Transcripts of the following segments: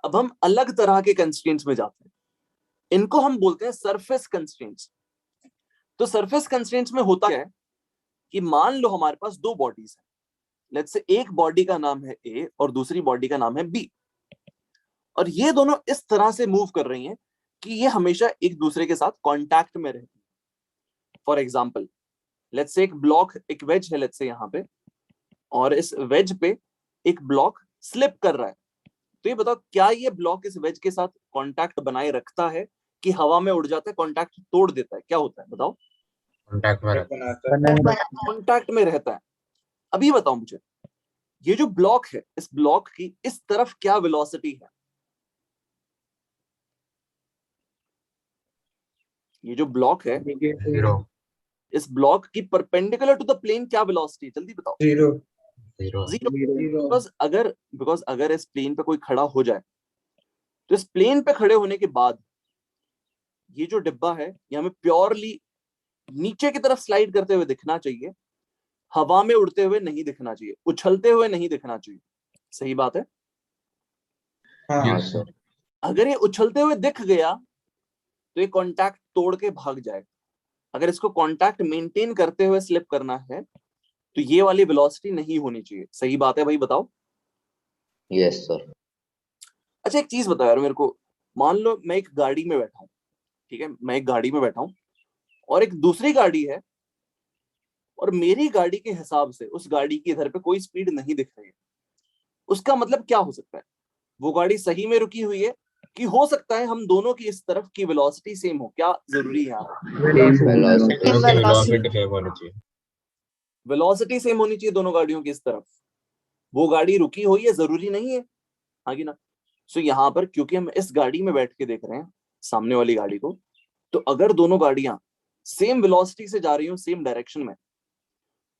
अब हम अलग तरह के कंस्ट्रेंट्स में जाते हैं, इनको हम बोलते हैं सरफेस कंस्ट्रेंट्स। तो सरफेस कंस्ट्रेंट्स में होता है कि मान लो हमारे पास दो बॉडीज हैं, लेट्स से एक बॉडी का नाम है ए और दूसरी बॉडी का नाम है बी, और ये दोनों इस तरह से मूव कर रही हैं कि ये हमेशा एक दूसरे के साथ कांटेक्ट में रहती है। फॉर एग्जांपल लेट्स से एक ब्लॉक, एक वेज है लेट्स से यहाँ पे, और इस वेज पे एक ब्लॉक स्लिप कर रहा है। तो ये बताओ क्या ये ब्लॉक इस वेज के साथ कांटेक्ट बनाए रखता है कि हवा में उड़ जाता है, कांटेक्ट तोड़ देता है, क्या होता है बताओ? कांटेक्ट में रहता है। कांटेक्ट में रहता है। अभी बताओ मुझे, ये जो ब्लॉक है, इस ब्लॉक की इस तरफ क्या वेलोसिटी है? ये जो ब्लॉक है, जीरो। इस ब्लॉक की परपेंडिकुलर टू द प्लेन क्या वेलोसिटी है, जल्दी बताओ। जीरो। जीरो। बिकॉज अगर इस प्लेन पे कोई खड़ा हो जाए तो इस प्लेन पे खड़े होने के बाद ये जो डिब्बा है ये हमें प्योरली नीचे की तरफ स्लाइड करते हुए दिखना चाहिए, हवा में उड़ते हुए नहीं दिखना चाहिए, उछलते हुए नहीं दिखना चाहिए। सही बात है? हाँ सर। अगर ये उछलते हुए दिख गया तो ये कांटेक्ट तोड़ के भाग जाएगा। अगर इसको कांटेक्ट मेंटेन करते हुए स्लिप करना है तो ये वाली वेलोसिटी नहीं होनी चाहिए। सही बात है भाई, बताओ। Yes sir. अच्छा एक चीज बताओ यार मेरे को, मान लो मैं एक गाड़ी में बैठा हूं, ठीक है, मैं एक गाड़ी में बैठा हूं और एक दूसरी गाड़ी है, और मेरी गाड़ी के हिसाब से उस गाड़ी की इधर पे कोई स्पीड नहीं दिख रही है। उसका मतलब क्या हो सकता है? वो गाड़ी सही में रुकी हुई है कि हो सकता है हम दोनों की इस तरफ की वेलोसिटी सेम हो? क्या जरूरी है? वेलोसिटी सेम होनी चाहिए। वेलोसिटी सेम होनी चाहिए दोनों गाड़ियों की इस तरफ। वो गाड़ी रुकी हुई है जरूरी नहीं है, आगे ना। सो यहाँ पर क्योंकि हम इस गाड़ी में बैठ के देख रहे हैं सामने वाली गाड़ी को, तो अगर दोनों गाड़ियां सेम वेलोसिटी से जा रही हो, सेम डायरेक्शन में,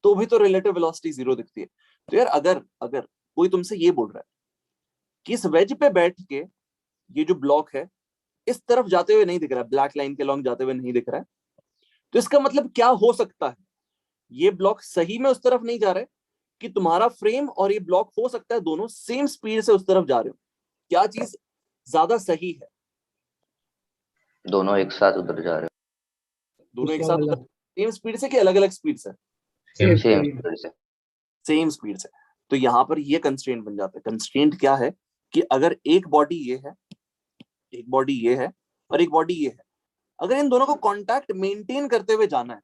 तो भी तो रिलेटिव वेलोसिटी जीरो दिखती है। तो यार अगर अगर कोई तुमसे ये बोल रहा है कि इस वेज पे बैठ के ये जो ब्लॉक है इस तरफ जाते हुए नहीं दिख रहा है, ब्लैक लाइन के लॉन्ग जाते हुए नहीं दिख रहा है, तो इसका मतलब क्या हो सकता है? ये ब्लॉक सही में उस तरफ नहीं जा रहा है कि तुम्हारा फ्रेम और ये ब्लॉक हो सकता है दोनों सेम स्पीड से उस तरफ जा रहे हो? क्या चीज ज्यादा सही है? दोनों एक साथ उधर जा रहे दोनों एक साथ सेम स्पीड से कि अलग अलग स्पीड से? हो सेम स्पीड से। सेम स्पीड से। तो यहां पर ये कंस्ट्रेंट बन जाता है। कंस्ट्रेंट क्या है कि अगर एक बॉडी ये है, एक बॉडी ये है और एक बॉडी ये है, अगर इन दोनों को कांटेक्ट मेंटेन करते हुए जाना है,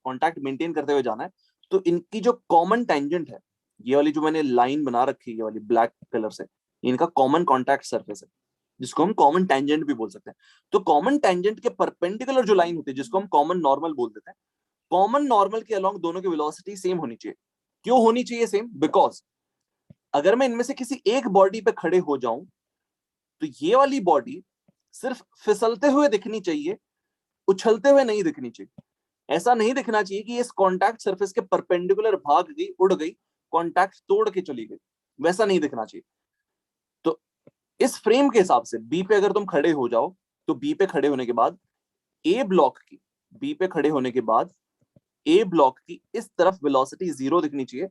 कांटेक्ट मेंटेन करते हुए जाना है, तो इनकी जो कॉमन टेंजेंट है, ये वाली जो मैंने लाइन बना रखी है ये वाली ब्लैक कलर से, इनका कॉमन कांटेक्ट सरफेस है जिसको हम कॉमन टेंजेंट भी बोल सकते हैं। तो कॉमन टेंजेंट के परपेंडिकुलर जो लाइन होती है जिसको हम कॉमन नॉर्मल बोल देते हैं, कॉमन नॉर्मल के अलोंग दोनों की वेलोसिटी सेम होनी चाहिए। क्यों होनी चाहिए सेम? बिकॉज अगर मैं इनमें से किसी एक बॉडी पे खड़े हो जाऊं तो ये वाली बॉडी सिर्फ फिसलते हुए दिखनी चाहिए, उछलते हुए नहीं दिखनी चाहिए। ऐसा नहीं दिखना चाहिए कि इस कांटेक्ट सरफेस के परपेंडिकुलर भाग गई, उड़ गई, कांटेक्ट तोड़ के चली गई, वैसा नहीं दिखना चाहिए। तो इस फ्रेम के हिसाब से बी पे अगर तुम खड़े हो जाओ तो बी पे खड़े होने के बाद ए ब्लॉक की, बी पे खड़े होने के बाद ए ब्लॉक की इस तरफ वेलोसिटी जीरो दिखनी चाहिए,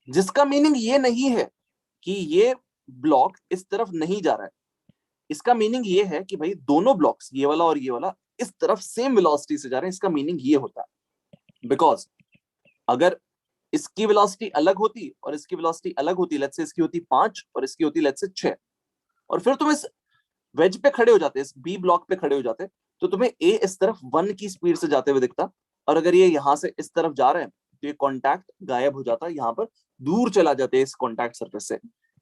जिसका मीनिंग ये नहीं है कि ये ब्लॉक इस तरफ नहीं जा रहा है। इसका मीनिंग ये है कि भाई दोनों ब्लॉक्स, ये वाला और ये वाला, इस तरफ सेम वेलोसिटी से जा रहे हैं। इसका मीनिंग ये होता है बिकॉज अगर इसकी वेलोसिटी अलग होती और इसकी वेलोसिटी अलग होती, लेट्स से इसकी होती 5 और इसकी होती लेट्स से 6, और फिर तुम इस वेज पे खड़े हो जाते, इस बी ब्लॉक पे खड़े हो जाते, तो तुम्हें ए इस तरफ 1 की स्पीड से जाते हुए दिखता, और अगर ये यहां से इस तरफ जा रहे हैं तो ये कॉन्टैक्ट गायब हो जाता, यहां पर दूर चला जाते इस कॉन्टैक्ट सरफेस से,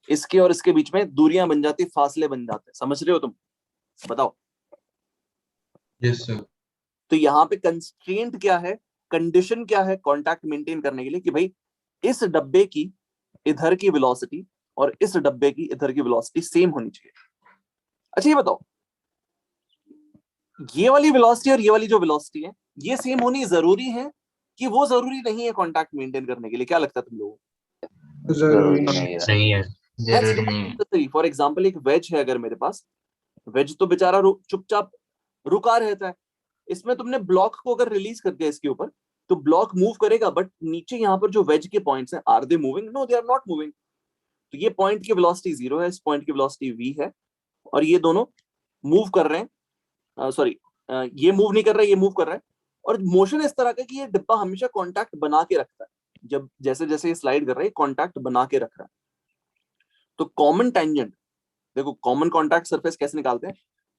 इसके और इसके बीच में दूरियां बन जाती, फासले बन जाते। समझ रहे हो तुम? बताओ। Yes sir. तो यहाँ पे कंस्ट्रेंट क्या है, कंडीशन क्या है कांटेक्ट मेंटेन करने के लिए कि भाई इस डब्बे की इधर की वेलोसिटी और इस डब्बे की इधर की वेलोसिटी सेम होनी चाहिए। अच्छा ये बताओ, ये वाली वेलोसिटी और ये वाली जो वेलोसिटी है ये सेम होनी जरूरी है कि वो जरूरी नहीं है कांटेक्ट मेंटेन करने के लिए? क्या लगता है तुम लोगों को? जरूरी नहीं है। सही है। फॉर एग्जाम्पल एक वेज है अगर मेरे पास, वेज तो बेचारा चुपचाप रुका रहता है, इसमें तुमने ब्लॉक को अगर रिलीज कर दिया इसके ऊपर तो ब्लॉक मूव करेगा, बट नीचे यहाँ पर जो वेज के पॉइंट्स हैं, are they moving? No, they are not moving. तो ये पॉइंट की वेलोसिटी 0 है, इस पॉइंट की वेलोसिटी v है, और ये दोनों मूव कर रहे हैं, सॉरी ये मूव नहीं कर रहा है, ये मूव कर रहा है, और मोशन इस तरह का कि ये डिब्बा हमेशा कांटेक्ट बना के रखता है, जब जैसे जैसे ये स्लाइड कर रहा है कांटेक्ट बना के रख रहा है। तो कॉमन टेंजेंट, देखो कॉमन कांटेक्ट सरफेस कैसे निकालते हैं,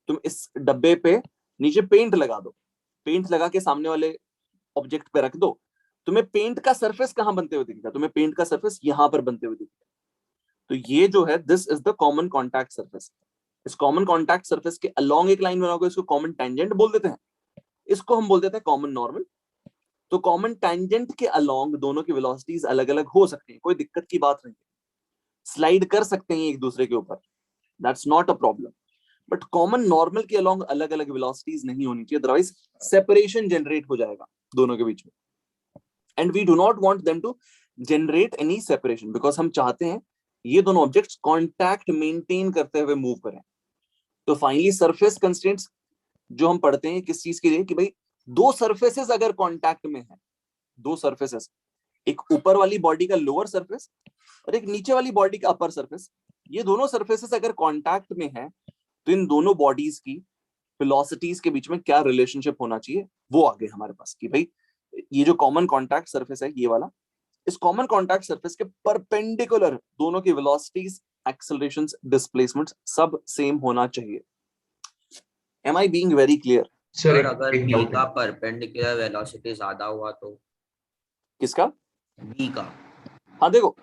तुम इस डब्बे पे नीचे पेंट लगा दो, पेंट लगा के सामने वाले ऑब्जेक्ट पे रख दो, तुम्हें पेंट का सरफेस कहां बनते हुए दिखेगा, तुम्हें पेंट का सरफेस यहां पर बनते हुए दिखेगा। तो ये जो है this is the common contact surface. इस कॉमन कांटेक्ट सरफेस के अलोंग एक लाइन बनाओगे, इसको कॉमन टेंजेंट बोल देते हैं, इसको हम बोल देते हैं कॉमन नॉर्मल। तो कॉमन टेंजेंट के अलोंग दोनों की वेलोसिटीज अलग अलग हो सकती है, कोई दिक्कत की बात नहीं, स्लाइड कर सकते हैं एक दूसरे के ऊपर, that's not a problem. But common normal के अलोंग अलग अलग वेलोसिटीज नहीं होनी चाहिए, अदरवाइज सेपरेशन जनरेट हो जाएगा दोनों के बीच में, and we do not want them to generate any separation, because हम चाहते हैं ये दोनों ऑब्जेक्ट्स कांटेक्ट मेंटेन करते हुए मूव करें। तो फाइनली सरफेस कंस्ट्रेंट्स जो हम पढ़ते हैं किस चीज के लिए, कि भाई दो सरफेसेस अगर कांटेक्ट में है, दो सरफेसेस, एक ऊपर वाली बॉडी का लोअर सरफेस और एक नीचे वाली बॉडी का अपर सरफेस, ये दोनों सरफेसेस अगर कांटेक्ट में है तो इन दोनों बॉडीज की वेलोसिटीज के बीच में क्या रिलेशनशिप होना चाहिए वो आ गए हमारे पास, कि भाई ये जो कॉमन कांटेक्ट सरफेस है ये वाला, इस कॉमन कांटेक्ट सरफेस के परपेंडिकुलर दोनों की वेलोसिटीज, एक्सेलरेशंस, डिस्प्लेसमेंट्स सब सेम होना चाहिए। Am I being very clear? Sir अगर बी का परपेंडिकुलर वेलोसिटी ज्यादा हुआ तो? किसका? बी का। हाँ देखो,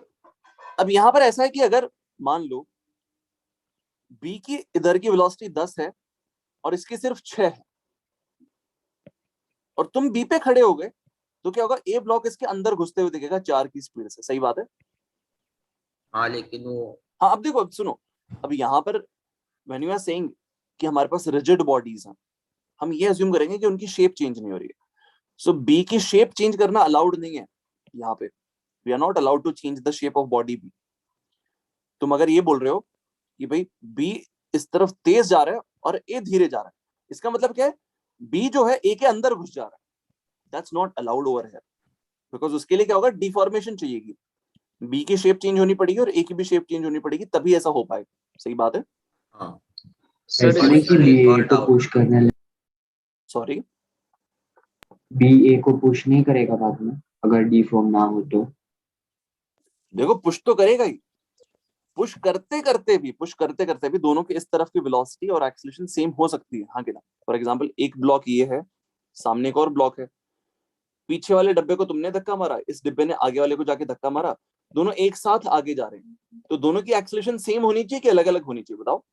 अब यहां पर ऐसा है कि अगर मान लो बी की इधर की वेलोसिटी 10 है और इसकी सिर्फ 6 है, और तुम बी पे खड़े हो गए, तो क्या होगा, ए ब्लॉक इसके अंदर घुसते हुए दिखेगा 4 की स्पीड से, सही बात है? हाँ लेकिन वो, हाँ अब देखो, अब सुनो, अब यहां पर व्हेन यू आर सेइंग कि हमारे पास रिजिड बॉडीज हैं, हम ये अज्यूम करेंगे कि उनकी शेप चेंज नहीं हो रही है। सो बी की शेप चेंज करना अलाउड नहीं है यहाँ पे, we are not allowed to change the shape of body B. तुम अगर ये बोल रहे हो कि भाई बी इस तरफ तेज जा रहा है और ए धीरे जा रहा है, इसका मतलब क्या है, बी जो है ए के अंदर घुस जा रहा है, that's not allowed over here, because उसके लिए क्या होगा, डिफॉर्मेशन चाहिएगी, बी की शेप चेंज होनी पड़ेगी और ए की भी शेप चेंज होनी पड़ेगी, तभी ऐसा हो पाएगा। सही बात है? हाँ सर कि बी ए को पुश करने, सॉरी, बी ए को पुश नहीं करेगा बाद में अगर डिफॉर्म ना हो तो? देखो पुश तो करेगा ही, पुश करते करते भी दोनों के इस तरफ की वेलोसिटी और एक्सेलरेशन सेम हो सकती है, हाँ कि ना? फॉर एग्जांपल एक ब्लॉक ये है, सामने एक और ब्लॉक है, पीछे वाले डब्बे को तुमने धक्का मारा, इस डिब्बे ने आगे वाले को जाके धक्का मारा, दोनों एक साथ आगे जा रहे हैं, तो दोनों की एक्सेलरेशन सेम होनी चाहिए कि अलग अलग होनी चाहिए, बताओ?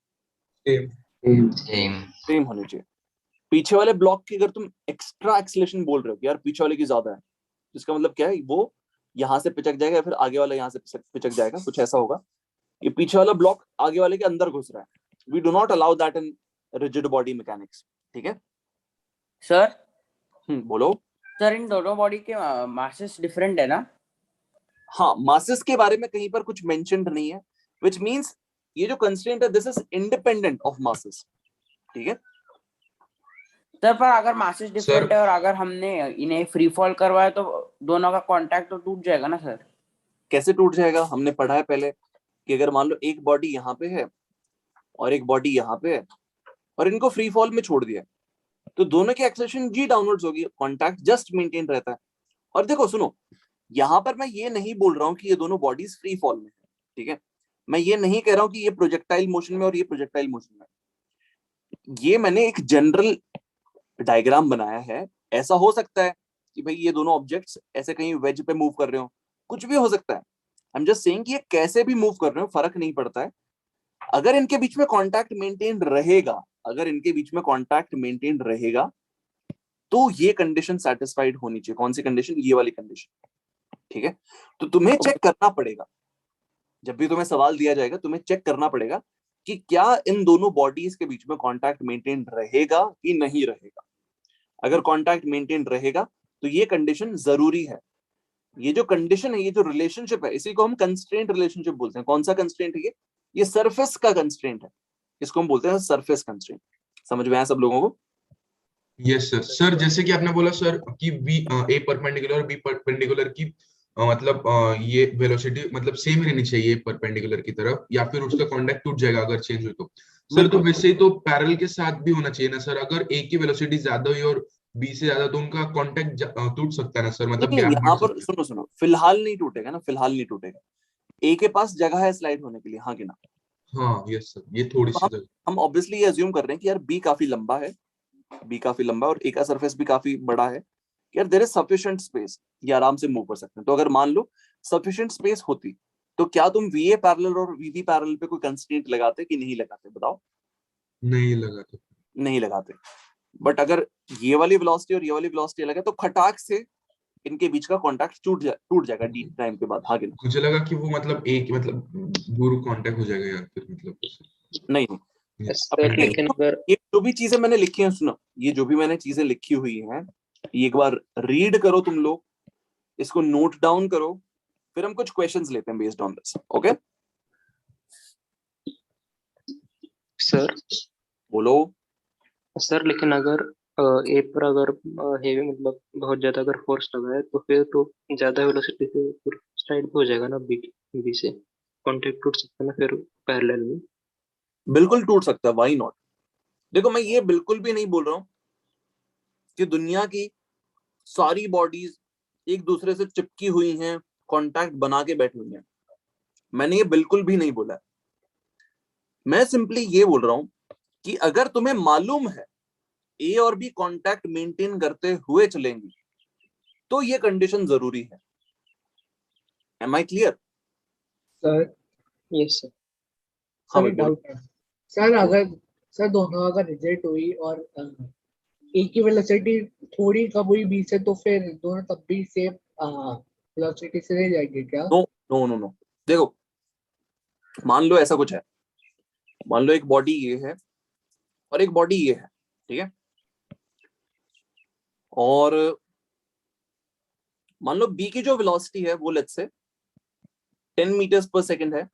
सेम होनी चाहिए। पीछे वाले ब्लॉक की अगर तुम एक्स्ट्रा एक्सेलरेशन बोल रहे हो कि यार पीछे वाले की ज्यादा है, इसका मतलब क्या है, वो यहाँ से पिचक जाएगा या फिर आगे वाला यहाँ से पिचक जाएगा, कुछ ऐसा होगा। ये पीछे वाला ब्लॉक आगे वाले के अंदर घुस रहा है, we do not allow that in rigid body mechanics, ठीक है? सर बोलो। सर इन दोनों बॉडी के मासेस डिफरेंट है ना? हाँ, मासेस के बारे में कहीं पर कुछ मेंशन्ड नहीं है, व्हिच मींस ये जो कंस्ट्रेंट है this is independent of masses, ठीक है? सर पर अगर मासेस डिफरेंट है और अगर हमने इन्हें फ्री फॉल करवाया तो दोनों का कांटेक्ट तो टूट जाएगा ना सर? कैसे टूट जाएगा? हमने पढ़ा है पहले कि अगर मान लो एक बॉडी यहाँ पे है और एक बॉडी यहाँ पे है और इनको फ्री फॉल में छोड़ दिया, तो दोनों की एक्सेलरेशन जी डाउनवर्ड्स होगी, कांटेक्ट जस्ट मेंटेन रहता है। और देखो सुनो, यहाँ पर मैं ये नहीं बोल रहा हूँ कि ये दोनों बॉडीज फ्री फॉल में है, ठीक है? मैं ये नहीं कह रहा हूँ कि ये प्रोजेक्टाइल मोशन में और ये प्रोजेक्टाइल मोशन में, ये मैंने एक जनरल डायग्राम बनाया है। ऐसा हो सकता है कि भाई ये दोनों ऑब्जेक्ट्स ऐसे कहीं वेज पे मूव कर रहे हो, कुछ भी हो सकता है। आई एम जस्ट सेइंग कि ये कैसे भी मूव कर रहे हो फर्क नहीं पड़ता है, अगर इनके बीच में कांटेक्ट मेंटेन रहेगा, अगर इनके बीच में कांटेक्ट मेंटेन रहेगा तो ये कंडीशन सेटिस्फाइड होनी चाहिए। कौन सी कंडीशन? ये वाली कंडीशन, ठीक है? तो तुम्हें चेक करना पड़ेगा, जब भी तुम्हें सवाल दिया जाएगा तुम्हें चेक करना पड़ेगा कि क्या इन दोनों बॉडीज के बीच में कांटेक्ट मेंटेन रहेगा कि नहीं रहेगा। अगर कांटेक्ट मेंटेन रहेगा तो ये कंडीशन जरूरी है। ये जो कंडीशन है, ये जो रिलेशनशिप है, इसी को हम कंस्ट्रेंट रिलेशनशिप बोलते हैं। कौन सा कंस्ट्रेंट है ये सरफेस का कंस्ट्रेंट है, इसको हम बोलते हैं सरफेस कंस्ट्रेंट। समझ में आया सब लोगों को? Yes sir. सर जैसे कि आपने बोला सर कि बी ए परपेंडिकुलर और बी परपेंडिकुलर की मतलब ये वेलोसिटी मतलब सेम रहनी चाहिए परपेंडिकुलर की तरफ, या फिर उसका कांटेक्ट टूट जाएगा अगर चेंज हुई तो? सर तो बिल्कुल। वैसे ही तो पैरेलल के साथ भी होना चाहिए ना सर? अगर ए की वेलोसिटी ज्यादा हुई और बी से ज्यादा, तो उनका कांटेक्ट टूट सकता है ना सर? मतलब नहीं, गैप यहाँ बढ़ पर सकता सुनो सुनो, फिलहाल नहीं टूटेगा ना, फिलहाल नहीं टूटेगा। ए के पास जगह है स्लाइड होने के लिए, हाँ कि ना? है। हाँ यस सर, ये थोड़ी तो सी हम ऑब्वियसली ये अज्यूम कर रहे हैं कि यार बी काफी लंबा है, बी काफी लंबा है और ए का सरफेस भी काफी बड़ा है, कि यार देयर इज सफिशिएंट स्पेस, ये आराम से मूव कर सकते हैं। तो अगर मान लो सफिशिएंट स्पेस होती, तो क्या तुम वीए पैरेलल और वीबी पैरेलल पे कोई कंस्ट्रेंट लगाते कि नहीं लगाते? बताओ। नहीं लगा तो। नहीं लगाते। बट अगर ये वाली वेलोसिटी और ये वाली वेलोसिटी अलग है, तो खटाक से इनके बीच का कांटेक्ट टूट जाएगा डी टाइम के बाद, हाँ कि ना? मुझे लगा कि वो मतलब एक मतलब दूर कांटेक्ट हो जाएगा यार, फिर मतलब नहीं नहीं। yes, अब सर ये लेकिन अगर ये जो भी चीजें मैंने लिखी हैं, सुनो, ये जो भी मैंने चीजें लिखी हुई हैं, ये एक बार रीड करो तुम लोग, इसको नोट डाउन करो, फिर हम कुछ क्वेश्चंस लेते हैं based on this. Okay, sir बोलो। सर लेकिन अगर ए पर अगर हेवी मतलब बहुत ज्यादा अगर फोर्स लगा है तो फिर तो ज्यादा वेलोसिटी से स्लाइड हो जाएगा ना, बी बी से कांटेक्ट टूट सकता है ना फिर पैरेलल में। बिल्कुल टूट सकता है, व्हाई नॉट? देखो, मैं ये बिल्कुल भी नहीं बोल रहा हूं कि दुनिया की सारी बॉडीज एक दूसरे से चिपकी हुई हैं, कांटेक्ट बना के बैठी हुई हैं, मैंने ये बिल्कुल भी नहीं बोला है। मैं सिंपली ये बोल रहा हूं कि अगर तुम्हें मालूम है ए और बी कांटेक्ट मेंटेन करते हुए चलेंगी, तो ये कंडीशन जरूरी है। Am I clear? Sir yes sir. हाँ सर भाई, एक बोलो। डाउट है। सर अगर सर दोनों अगर रिजेक्ट हुई और ए की वेलोसिटी थोड़ी कम हुई बी से, तो फिर दोनों तब भी सेम वेलोसिटी से रह जाएंगे क्या? No no no no. देखो, मान लो ऐसा कुछ है, मान लो एक बॉडी ये है और एक बॉडी ये है, ठीक है? और मान लो बी की जो वेलोसिटी है वो लेट्स से 10 मीटर्स पर सेकंड है,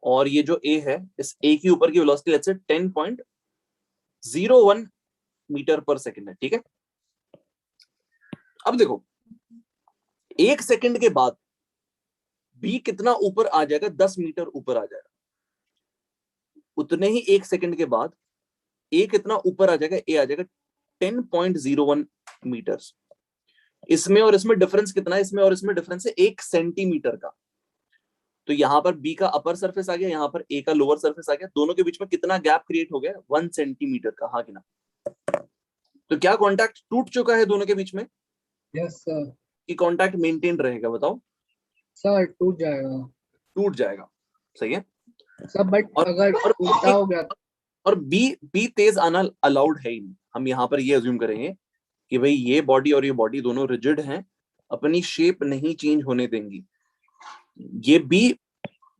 और ये जो ए है, इस ए के ऊपर की वेलोसिटी लेट्स से 10.01 मीटर पर सेकंड है, ठीक है? अब देखो, एक सेकंड के बाद बी कितना ऊपर आ जाएगा? 10 मीटर ऊपर आ जाएगा। उतने ही एक सेकंड के बाद ए कितना ऊपर आ जाएगा? ए आ जाएगा 10.01 मीटर्स। इसमें और इसमें डिफरेंस कितना है? इसमें और इसमें डिफरेंस है 1 सेंटीमीटर का। तो यहां पर बी का अपर सरफेस आ गया, यहां पर ए का लोअर सरफेस आ गया, दोनों के बीच में कितना गैप क्रिएट हो गया? 1 सेंटीमीटर का, हाँ कि ना? तो क्या कांटेक्ट टूट चुका है दोनों के बीच में, यस सर। कि कांटेक्ट मेंटेन रहेगा? बताओ। सर टूट जाएगा टूट जाएगा, सही है। सर, बट और अगर और उल्टा हो गया? और बी बी तेज आना अलाउड है ही नहीं। हम यहाँ पर ये अज्यूम करेंगे कि भाई ये बॉडी और ये बॉडी दोनों रिजिड हैं, अपनी शेप नहीं चेंज होने देंगी। ये बी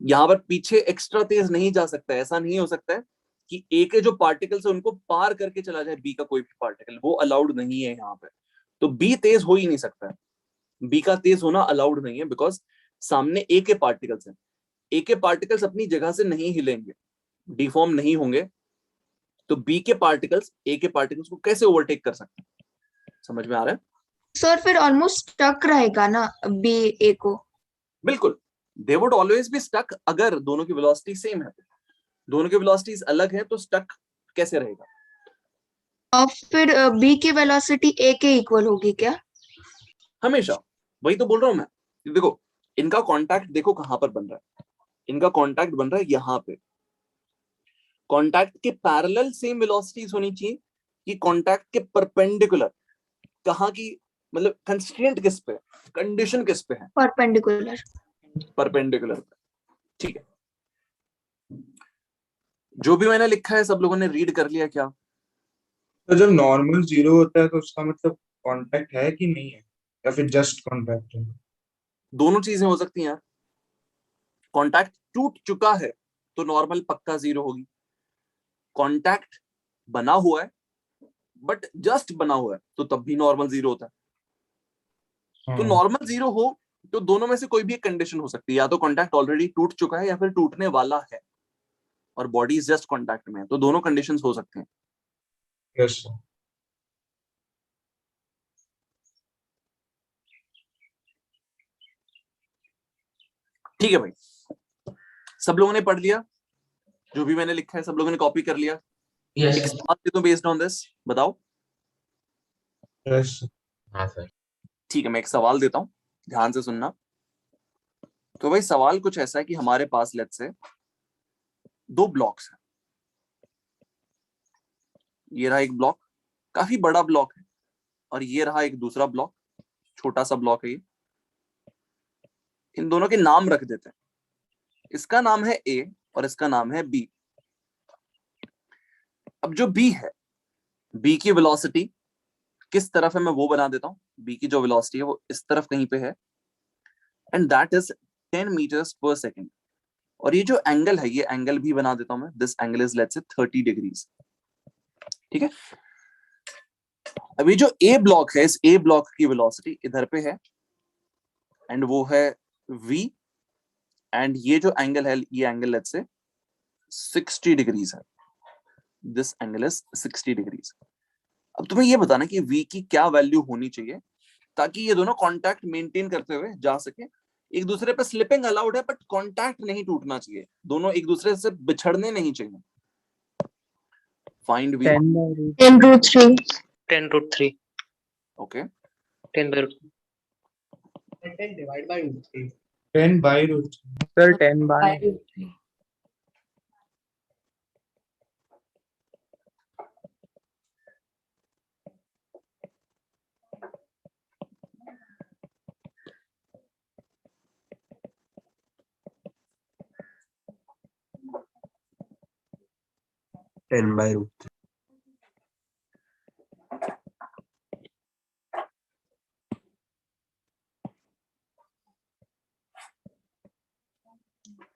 यहाँ पर पीछे एक्स्ट्रा तेज नहीं जा सकता है। ऐसा नहीं हो सकता है कि ए के जो पार्टिकल्स है उनको पार करके चला जाए बी का कोई भी पार्टिकल, वो अलाउड नहीं है यहाँ पे। तो बी तेज हो ही नहीं सकता है, बी का तेज होना अलाउड नहीं है, बिकॉज सामने ए के पार्टिकल्स हैं। ए के पार्टिकल्स अपनी जगह से नहीं हिलेंगे, डिफॉर्म नहीं होंगे, तो बी के पार्टिकल्स ए के पार्टिकल्स को कैसे ओवरटेक कर सकते हैं? समझ में आ रहा है? सर फिर ऑलमोस्ट स्टक रहेगा ना बी ए को? बिल्कुल, they would always be stuck. अगर दोनों की वेलोसिटी सेम है, दोनों की वेलोसिटीज अलग है, तो स्टक कैसे रहेगा? और फिर बी की वेलोसिटी ए के इक्वल होगी क्या? हमेशा। वही तो बोल रहा हूं मैं। देखो, इनका कांटेक्ट देखो कहां पर बन रहा है। इनका कांटेक्ट बन रहा है यहाँ पे। कांटेक्ट के पैरेलल सेम वेलोसिटीज होनी चाहिए, कि कांटेक्ट के परपेंडिकुलर? कहां की, मतलब कंस्ट्रेंट किस पे, कंडीशन किस पे है? परपेंडिकुलर। परपेंडिकुलर पे, ठीक है। जो भी मैंने लिखा है सब लोगों ने रीड कर लिया क्या? तो जब नॉर्मल जीरो होता है तो उसका मतलब कांटेक्ट है कि नहीं है, या फिर जस्ट कांटेक्ट है? दोनों चीजें हो सकती हैं यार। कांटेक्ट टूट चुका है तो नॉर्मल पक्का जीरो होगी। कांटेक्ट बना हुआ है बट जस्ट बना हुआ है, तो तब भी नॉर्मल जीरो होता है। तो नॉर्मल जीरो हो तो दोनों में से कोई भी एक कंडीशन हो सकती है, या तो कांटेक्ट ऑलरेडी टूट चुका है या फिर टूटने वाला है और बॉडी जस्ट कांटेक्ट में है। तो दोनों कंडीशंस हो सकते हैं। Yes sir. ठीक है भाई, सब लोगों ने पढ़ लिया जो भी मैंने लिखा है, सब लोगों ने कॉपी कर लिया? यस एक सवाल दे दूं बेस्ड ऑन दिस, बताओ। यस हाँ सर। ठीक है, मैं एक सवाल देता हूं, ध्यान से सुनना। तो भाई सवाल कुछ ऐसा है कि हमारे पास लेट्स से 2 ब्लॉक्स हैं। ये रहा एक ब्लॉक, काफी बड़ा ब्लॉक है, और ये रहा एक दूसरा ब्लॉक, छोटा सा ब्लॉक है ये। इन दोनों के नाम रख देते हैं, इसका नाम है ए और इसका नाम है बी। अब जो बी है, बी की वेलोसिटी किस तरफ है मैं वो बना देता हूं। बी की जो वेलोसिटी है वो इस तरफ कहीं पे है, एंड दैट इज 10 मीटर्स पर सेकेंड। और ये जो एंगल है, ये एंगल भी बना देता हूं मैं, this angle is let's say 30 degrees. ठीक है, अभी जो ए ब्लॉक है, इस ए ब्लॉक की वेलोसिटी इधर पे है, एंड वो है v, एंड ये जो एंगल है, ये एंगल लेट्स से 60 डिग्रीज है, दिस एंगल इज 60 डिग्रीज। अब तुम्हें ये बताना कि v की क्या वैल्यू होनी चाहिए ताकि ये दोनों कांटेक्ट मेंटेन करते हुए जा सके। एक दूसरे पे स्लिपिंग अलाउड है, बट कांटेक्ट नहीं टूटना चाहिए, दोनों एक दूसरे से बिछड़ने नहीं चाहिए। Find v। 10√3 10√3 okay, 10/3 10 divide by 3 10 by root sir 10/।10/√3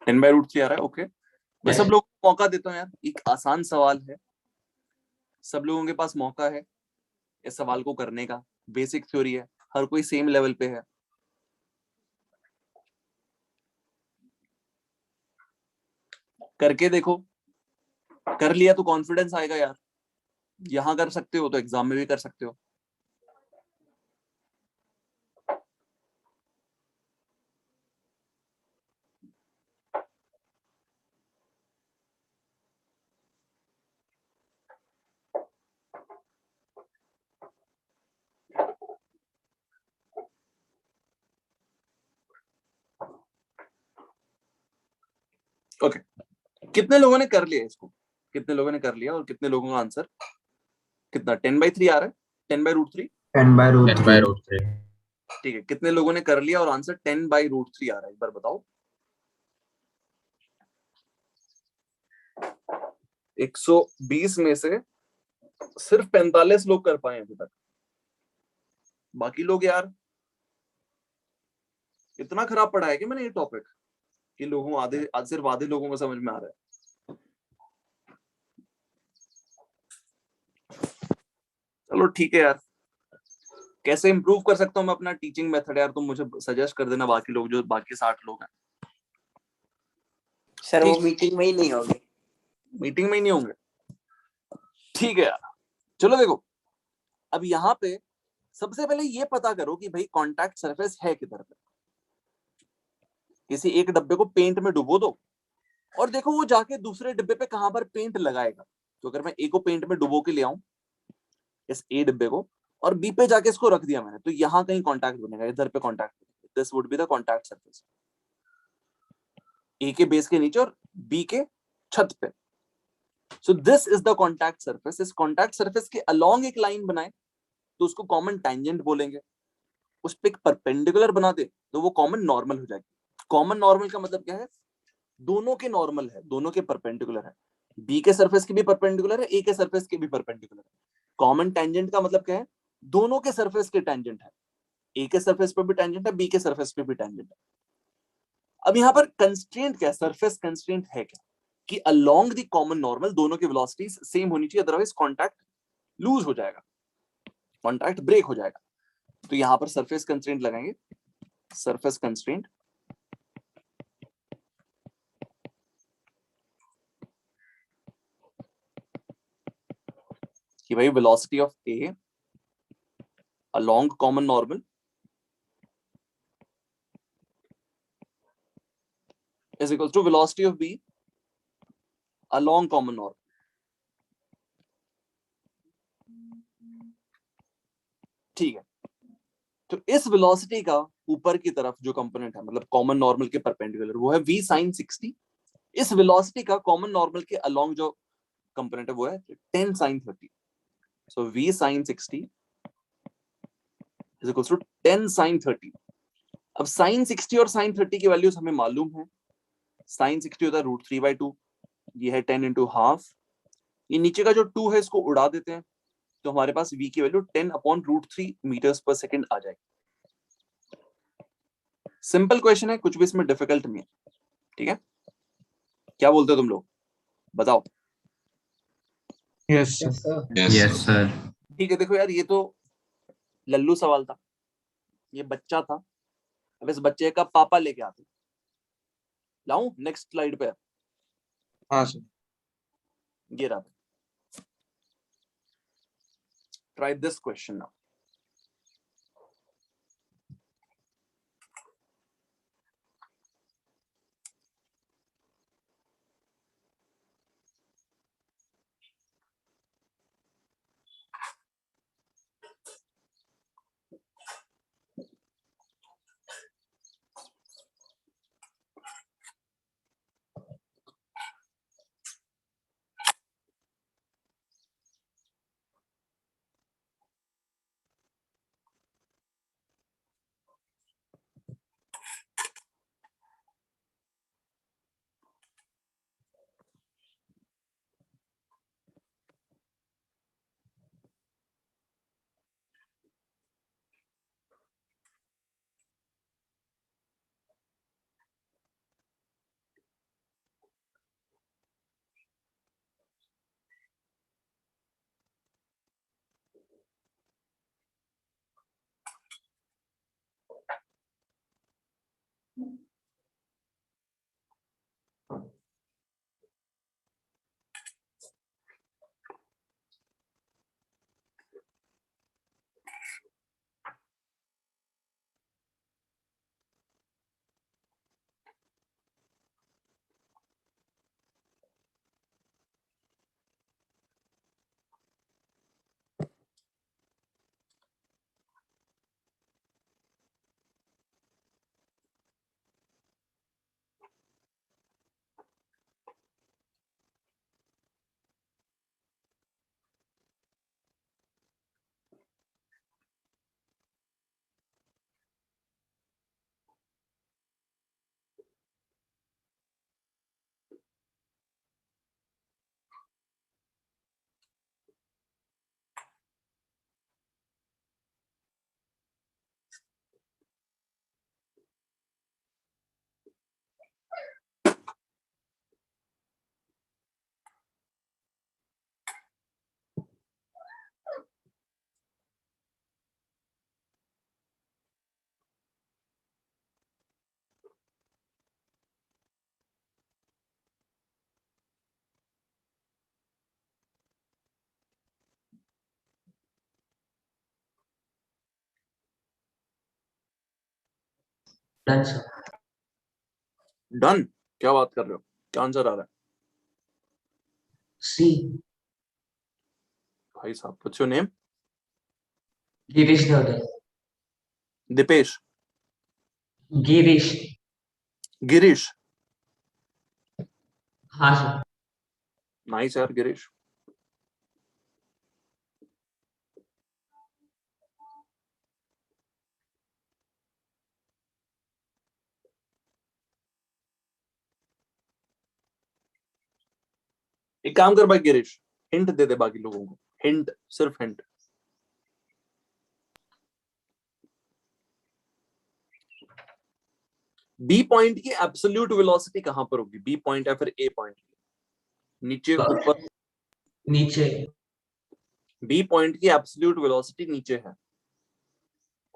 10/√3 आ रहा है। ओके, मैं सब लोगों को मौका देता हूँ यार, एक आसान सवाल है, सब लोगों के पास मौका है इस सवाल को करने का। बेसिक थ्योरी है, हर कोई सेम लेवल पे है। करके देखो, कर लिया तो कॉन्फिडेंस आएगा यार। यहां कर सकते हो तो एग्जाम में भी कर सकते हो। ओके, कितने लोगों ने कर लिया इसको? कितने लोगों ने कर लिया और कितने लोगों का आंसर कितना 10/3 आ रहा है? 10/√3। 10/√3 ठीक है, कितने लोगों ने कर लिया और आंसर 10/√3 आ रहा है? एक बार बताओ। 120 में से सिर्फ 45 लोग कर पाए अभी तक। बाकी लोग यार, इतना खराब पढ़ा है कि मैंने ये टॉपिक कि लोगों आधे आज सिर्फ आधे लोगों को समझ में आ रहा है। चलो ठीक है यार, कैसे इंप्रूव कर सकता हूँ मैं अपना टीचिंग मेथड यार, तुम मुझे सजेस्ट कर देना। बाकी लोग जो बाकी 60 लोग हैं सर वो ठीक। मीटिंग में ही नहीं होगी। मीटिंग में ही नहीं होंगे, ठीक है यार। चलो देखो, अब यहाँ पे सबसे पहले ये पता करो कि भाई कॉन्टैक्ट सरफेस है किधर पे। किसी एक डब्बे को पेंट में डुबो दो और देखो वो जाके दूसरे डिब्बे पे कहां पर पेंट लगाएगा। तो अगर मैं ए को पेंट में डुबो के ले आऊं, इस ए डिब्बे को, और बी पे जाके इसको रख दिया मैंने, तो यहां कहीं कॉन्टैक्ट बनेगा, इधर पे कॉन्टैक्ट बनेगा। This would be the contact surface, A के बेस के नीचे और बी के छत पे। So this is the contact surface. इस कॉन्टैक्ट सरफेस के अलोंग एक लाइन बनाए तो उसको कॉमन टैंजेंट बोलेंगे। उस पे एक परपेंडिकुलर बना दे तो वो कॉमन नॉर्मल हो जाएगी। कॉमन नॉर्मल का मतलब क्या है? दोनों के नॉर्मल है, दोनों के परपेंडिकुलर है। बी के सरफेस के भी परपेंडिकुलर है, ए के सरफेस के भी परपेंडिकुलर है। कॉमन टेंजेंट का मतलब क्या है? दोनों के सरफेस के टेंजेंट है। ए के सरफेस पे भी टेंजेंट है, बी के सरफेस पे भी टेंजेंट है। अब यहाँ पर कंस्ट्रेंट क्या है? सरफेस कंस्ट्रेंट है क्या कि अलोंग द कॉमन नॉर्मल दोनों की वेलोसिटीज सेम होनी चाहिए, अदरवाइज कॉन्टैक्ट लूज हो जाएगा, कॉन्टैक्ट ब्रेक हो जाएगा। तो यहां पर सरफेस कंस्ट्रेंट लगाएंगे। सरफेस कंस्ट्रेंट कि भाई velocity of A along common normal is equals to velocity of B along common normal. ठीक है, तो इस वेलोसिटी का ऊपर की तरफ जो कंपोनेंट है मतलब कॉमन नॉर्मल के परपेंडिकुलर वो है v sin 60. इस वेलोसिटी का कॉमन नॉर्मल के अलोंग जो कंपोनेंट है वो है 10 sin 30. So v sin 60 is equals to 10 sin 30. अब sin 60 और sin 30 की वैल्यूज हमें मालूम है. sin 60 होता है √3/2, ये है 10 into हाफ. ये नीचे का जो 2 है इसको उड़ा देते हैं तो हमारे पास v की वैल्यू 10/√3 मीटर्स पर सेकंड आ जाएगी. सिंपल क्वेश्चन है, कुछ भी इसमें डिफिकल्ट नहीं है. ठीक है, क्या बोलते हो तुम लोग, बताओ. Yes Yes, sir. Yes sir. ठीक है, देखो यार ये तो लल्लू सवाल था, ये बच्चा था. अब इस बच्चे का पापा लेके आते. लाऊं नेक्स्ट स्लाइड पे. हाँ सर. ये रहा. Try this question now. Done sir. Done. क्या बात कर रहे हो, क्या आंसर आ रहा है सी. भाई साहब? What's your name? Girish Devade. Dipesh? Girish. Girish? हाँ सर. नाइस यार गिरीश. एक काम कर भाई गिरीश, हिंट दे दे बाकी लोगों को. हिंट, सिर्फ हिंट. बी पॉइंट की एब्सोल्यूट वेलोसिटी कहां पर होगी? बी पॉइंट या फिर ए पॉइंट? नीचे, ऊपर? नीचे. बी पॉइंट की एब्सोल्यूट वेलोसिटी नीचे है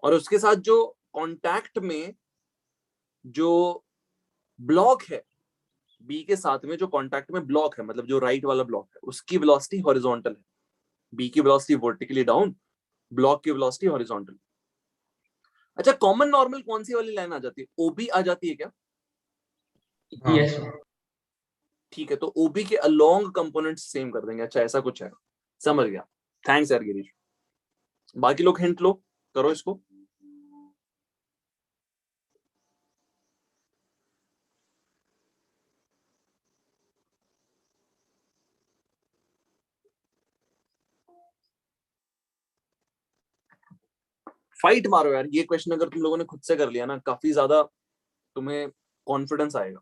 और उसके साथ जो कांटेक्ट में जो ब्लॉक है, बी के साथ में जो कांटेक्ट में ब्लॉक है मतलब जो राइट वाला ब्लॉक है, उसकी वेलोसिटी हॉरिजॉन्टल है. बी की वेलोसिटी वर्टिकली डाउन, ब्लॉक की वेलोसिटी हॉरिजॉन्टल. अच्छा, कॉमन नॉर्मल कौन सी वाली लाइन आ जाती है? ओबी आ जाती है क्या? हाँ। Yes. ठीक है, तो ओबी के अलोंग कंपोनेंट सेम कर देंगे। अच्छा ऐसा कुछ है, समझ गया। थैंक्स यार गिरीश। बाकी लोग हिंट लो, करो इसको। फाइट मारो यार, ये क्वेश्चन अगर तुम लोगों ने खुद से कर लिया ना, काफी ज्यादा तुम्हें कॉन्फिडेंस आएगा।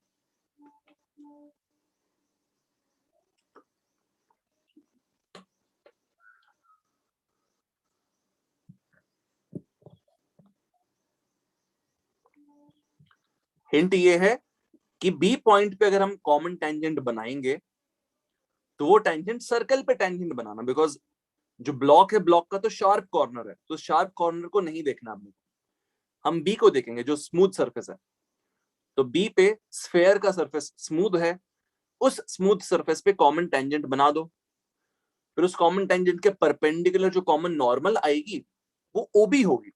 हिंट ये है कि बी पॉइंट पे अगर हम कॉमन टेंजेंट बनाएंगे तो वो टेंजेंट सर्कल पे टेंजेंट बनाना, बिकॉज जो ब्लॉक है, ब्लॉक का तो शार्प कॉर्नर है, तो शार्प कॉर्नर को नहीं देखना हमने, हम बी को देखेंगे जो स्मूथ सरफेस है। तो बी पे स्फेयर का सरफेस स्मूथ है, उस स्मूथ सरफेस पे कॉमन टेंजेंट बना दो, फिर उस कॉमन टेंजेंट के परपेंडिकुलर जो कॉमन नॉर्मल आएगी वो ओबी होगी,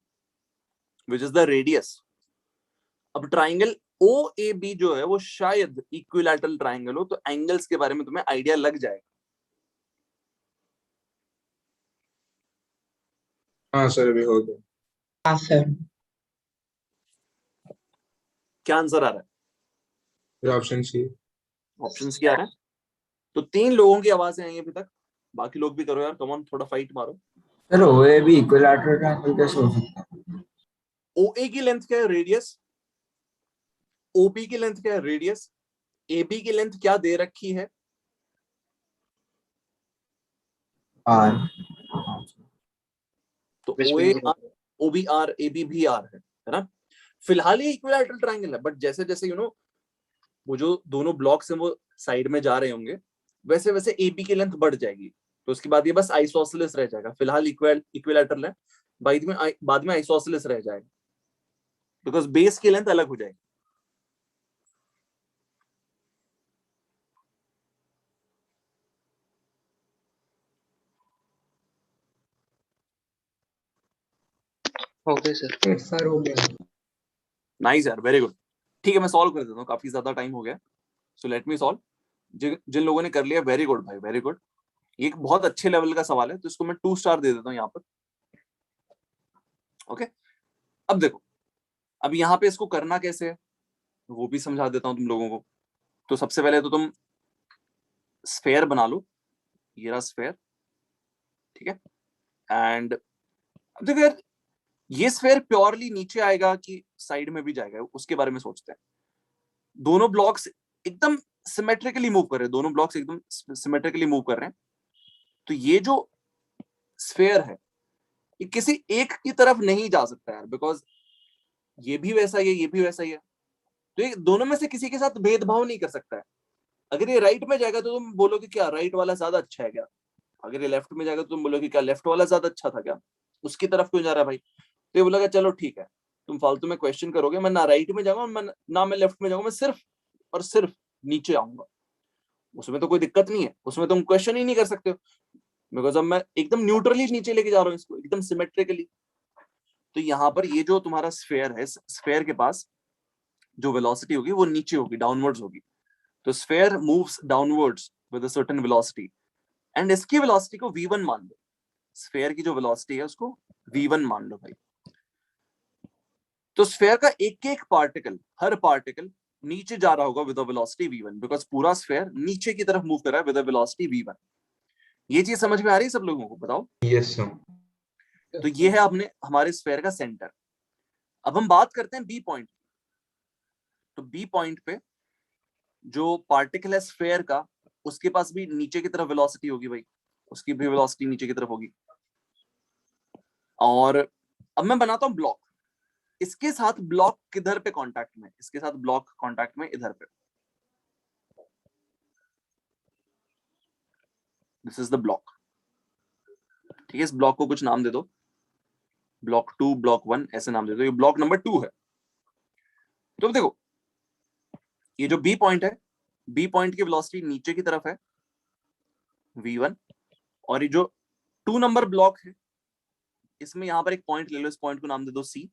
विच इज द रेडियस। अब ट्राइंगल ओ ए बी जो है वो शायद इक्विलैटरल ट्राइंगल हो, तो एंगल्स के बारे में तुम्हें आइडिया लग जाएगा। हाँ सर अभी हो गया। हाँ सर। क्या आंसर आ रहा है? Option C. ऑप्शंस क्या आ रहे हैं? तो 3 लोगों की आवाजें आई अभी तक, बाकी लोग भी करो यार, कम ऑन, थोड़ा फाइट मारो। सर ओए भी इक्विलैटरल ट्रायंगल कैसे हो सकता है? ओए की लेंथ क्या है? रेडियस। ओपी की लेंथ क्या है? रेडियस। एबी की लेंथ क्या दे रखी है? आर। तो ओए आर, ओबी आर, एबी भी आर है ना। फिलहाल ये इक्विलैटरल ट्रायंगल है, बट जैसे जैसे वो जो दोनों ब्लॉक्स हैं वो साइड में जा रहे होंगे, वैसे वैसे एबी की लेंथ बढ़ जाएगी, तो उसके बाद ये बस आइसोसेलेस रह जाएगा। फिलहाल इक्विलैटरल है, बाद में आइसोसेलेस रह जाएगा, बिकॉज बेस की लेंथ अलग हो जाएगी। Okay sir. सर हो गया। नाइस यार, वेरी गुड। ठीक है, मैं सॉल्व कर देता हूँ, काफी ज्यादा टाइम हो गया, सो लेट मी सॉल्व। जिन लोगों ने कर लिया, वेरी गुड भाई, वेरी गुड। ये एक बहुत अच्छे लेवल का सवाल है, तो इसको मैं 2 स्टार दे देता हूँ यहाँ पर। ओके, अब देखो, अब यहाँ पे इसको करना कैसे है वो भी समझा देता हूँ तुम लोगों को। तो सबसे पहले तो तुम स्फेयर बना लो, ये रहा स्फेयर, ठीक है। एंड अब देखो यार, ये स्फेयर प्योरली नीचे आएगा कि साइड में भी जाएगा, उसके बारे में सोचते हैं। दोनों ब्लॉक्स एकदम सिमेट्रिकली मूव कर रहे हैं, दोनों ब्लॉक्स एकदम सिमेट्रिकली मूव कर रहे हैं, तो ये जो स्फेयर है ये किसी एक की तरफ नहीं जा सकता यार, बिकॉज ये भी वैसा ही है, ये भी वैसा ही है, तो ये दोनों में से किसी के साथ भेदभाव नहीं कर सकता है। अगर ये राइट में जाएगा तो तुम बोलोगे क्या राइट वाला ज्यादा अच्छा है क्या, अगर ये लेफ्ट में जाएगा तो तुम बोलोगे क्या लेफ्ट वाला ज्यादा अच्छा था क्या, उसकी तरफ क्यों जा रहा है भाई। तो ये बोलेगा चलो ठीक है, तुम फालतू में क्वेश्चन करोगे, मैं ना राइट में जाऊंगा, ना मैं लेफ्ट में जाऊंगा, मैं सिर्फ और सिर्फ नीचे आऊंगा। उसमें तो कोई दिक्कत नहीं है, उसमें तुम क्वेश्चन ही नहीं कर सकते हो, बिकॉज अब मैं एकदम न्यूट्रली नीचे लेके जा रहा हूँ इसको, एकदम सिमेट्रिकली। तो यहाँ पर ये जो तुम्हारा स्फेयर है, स्फेयर के पास जो वेलोसिटी होगी वो नीचे होगी, डाउनवर्ड्स होगी। तो sphere moves downwards with a certain velocity, and इसकी वेलोसिटी को v1 मान लो। स्फेयर की जो वेलोसिटी है उसको v1 मान लो भाई। तो स्फेयर का एक एक पार्टिकल, हर पार्टिकल नीचे जा रहा होगा with a velocity v1, because पूरा स्फेयर नीचे की तरफ मूव कर रहा है विद अ वेलोसिटी v1। ये चीज समझ में आ रही है सब लोगों को? बताओ। Yes sir. तो ये है अपने हमारे स्फेयर का सेंटर। अब हम बात करते हैं बी पॉइंट। तो बी पॉइंट पे जो पार्टिकल है स्फेयर का, उसके पास भी नीचे की तरफ वेलोसिटी होगी भाई, उसकी भी वेलोसिटी नीचे की तरफ होगी। और अब मैं बनाता हूं ब्लॉक, इसके साथ ब्लॉक किधर पे कांटेक्ट में, इसके साथ ब्लॉक कांटेक्ट में इधर पे। दिस इज द ब्लॉक, ठीक है। इस ब्लॉक को कुछ नाम दे दो, ब्लॉक 2, ब्लॉक 1, ऐसे नाम दे दो। ये ब्लॉक नंबर 2 है। तो देखो, ये जो बी पॉइंट है, बी पॉइंट की वेलोसिटी नीचे की तरफ है v1, और ये जो 2 नंबर ब्लॉक है, इसमें यहां पर एक पॉइंट ले लो, इस पॉइंट को नाम दे दो c।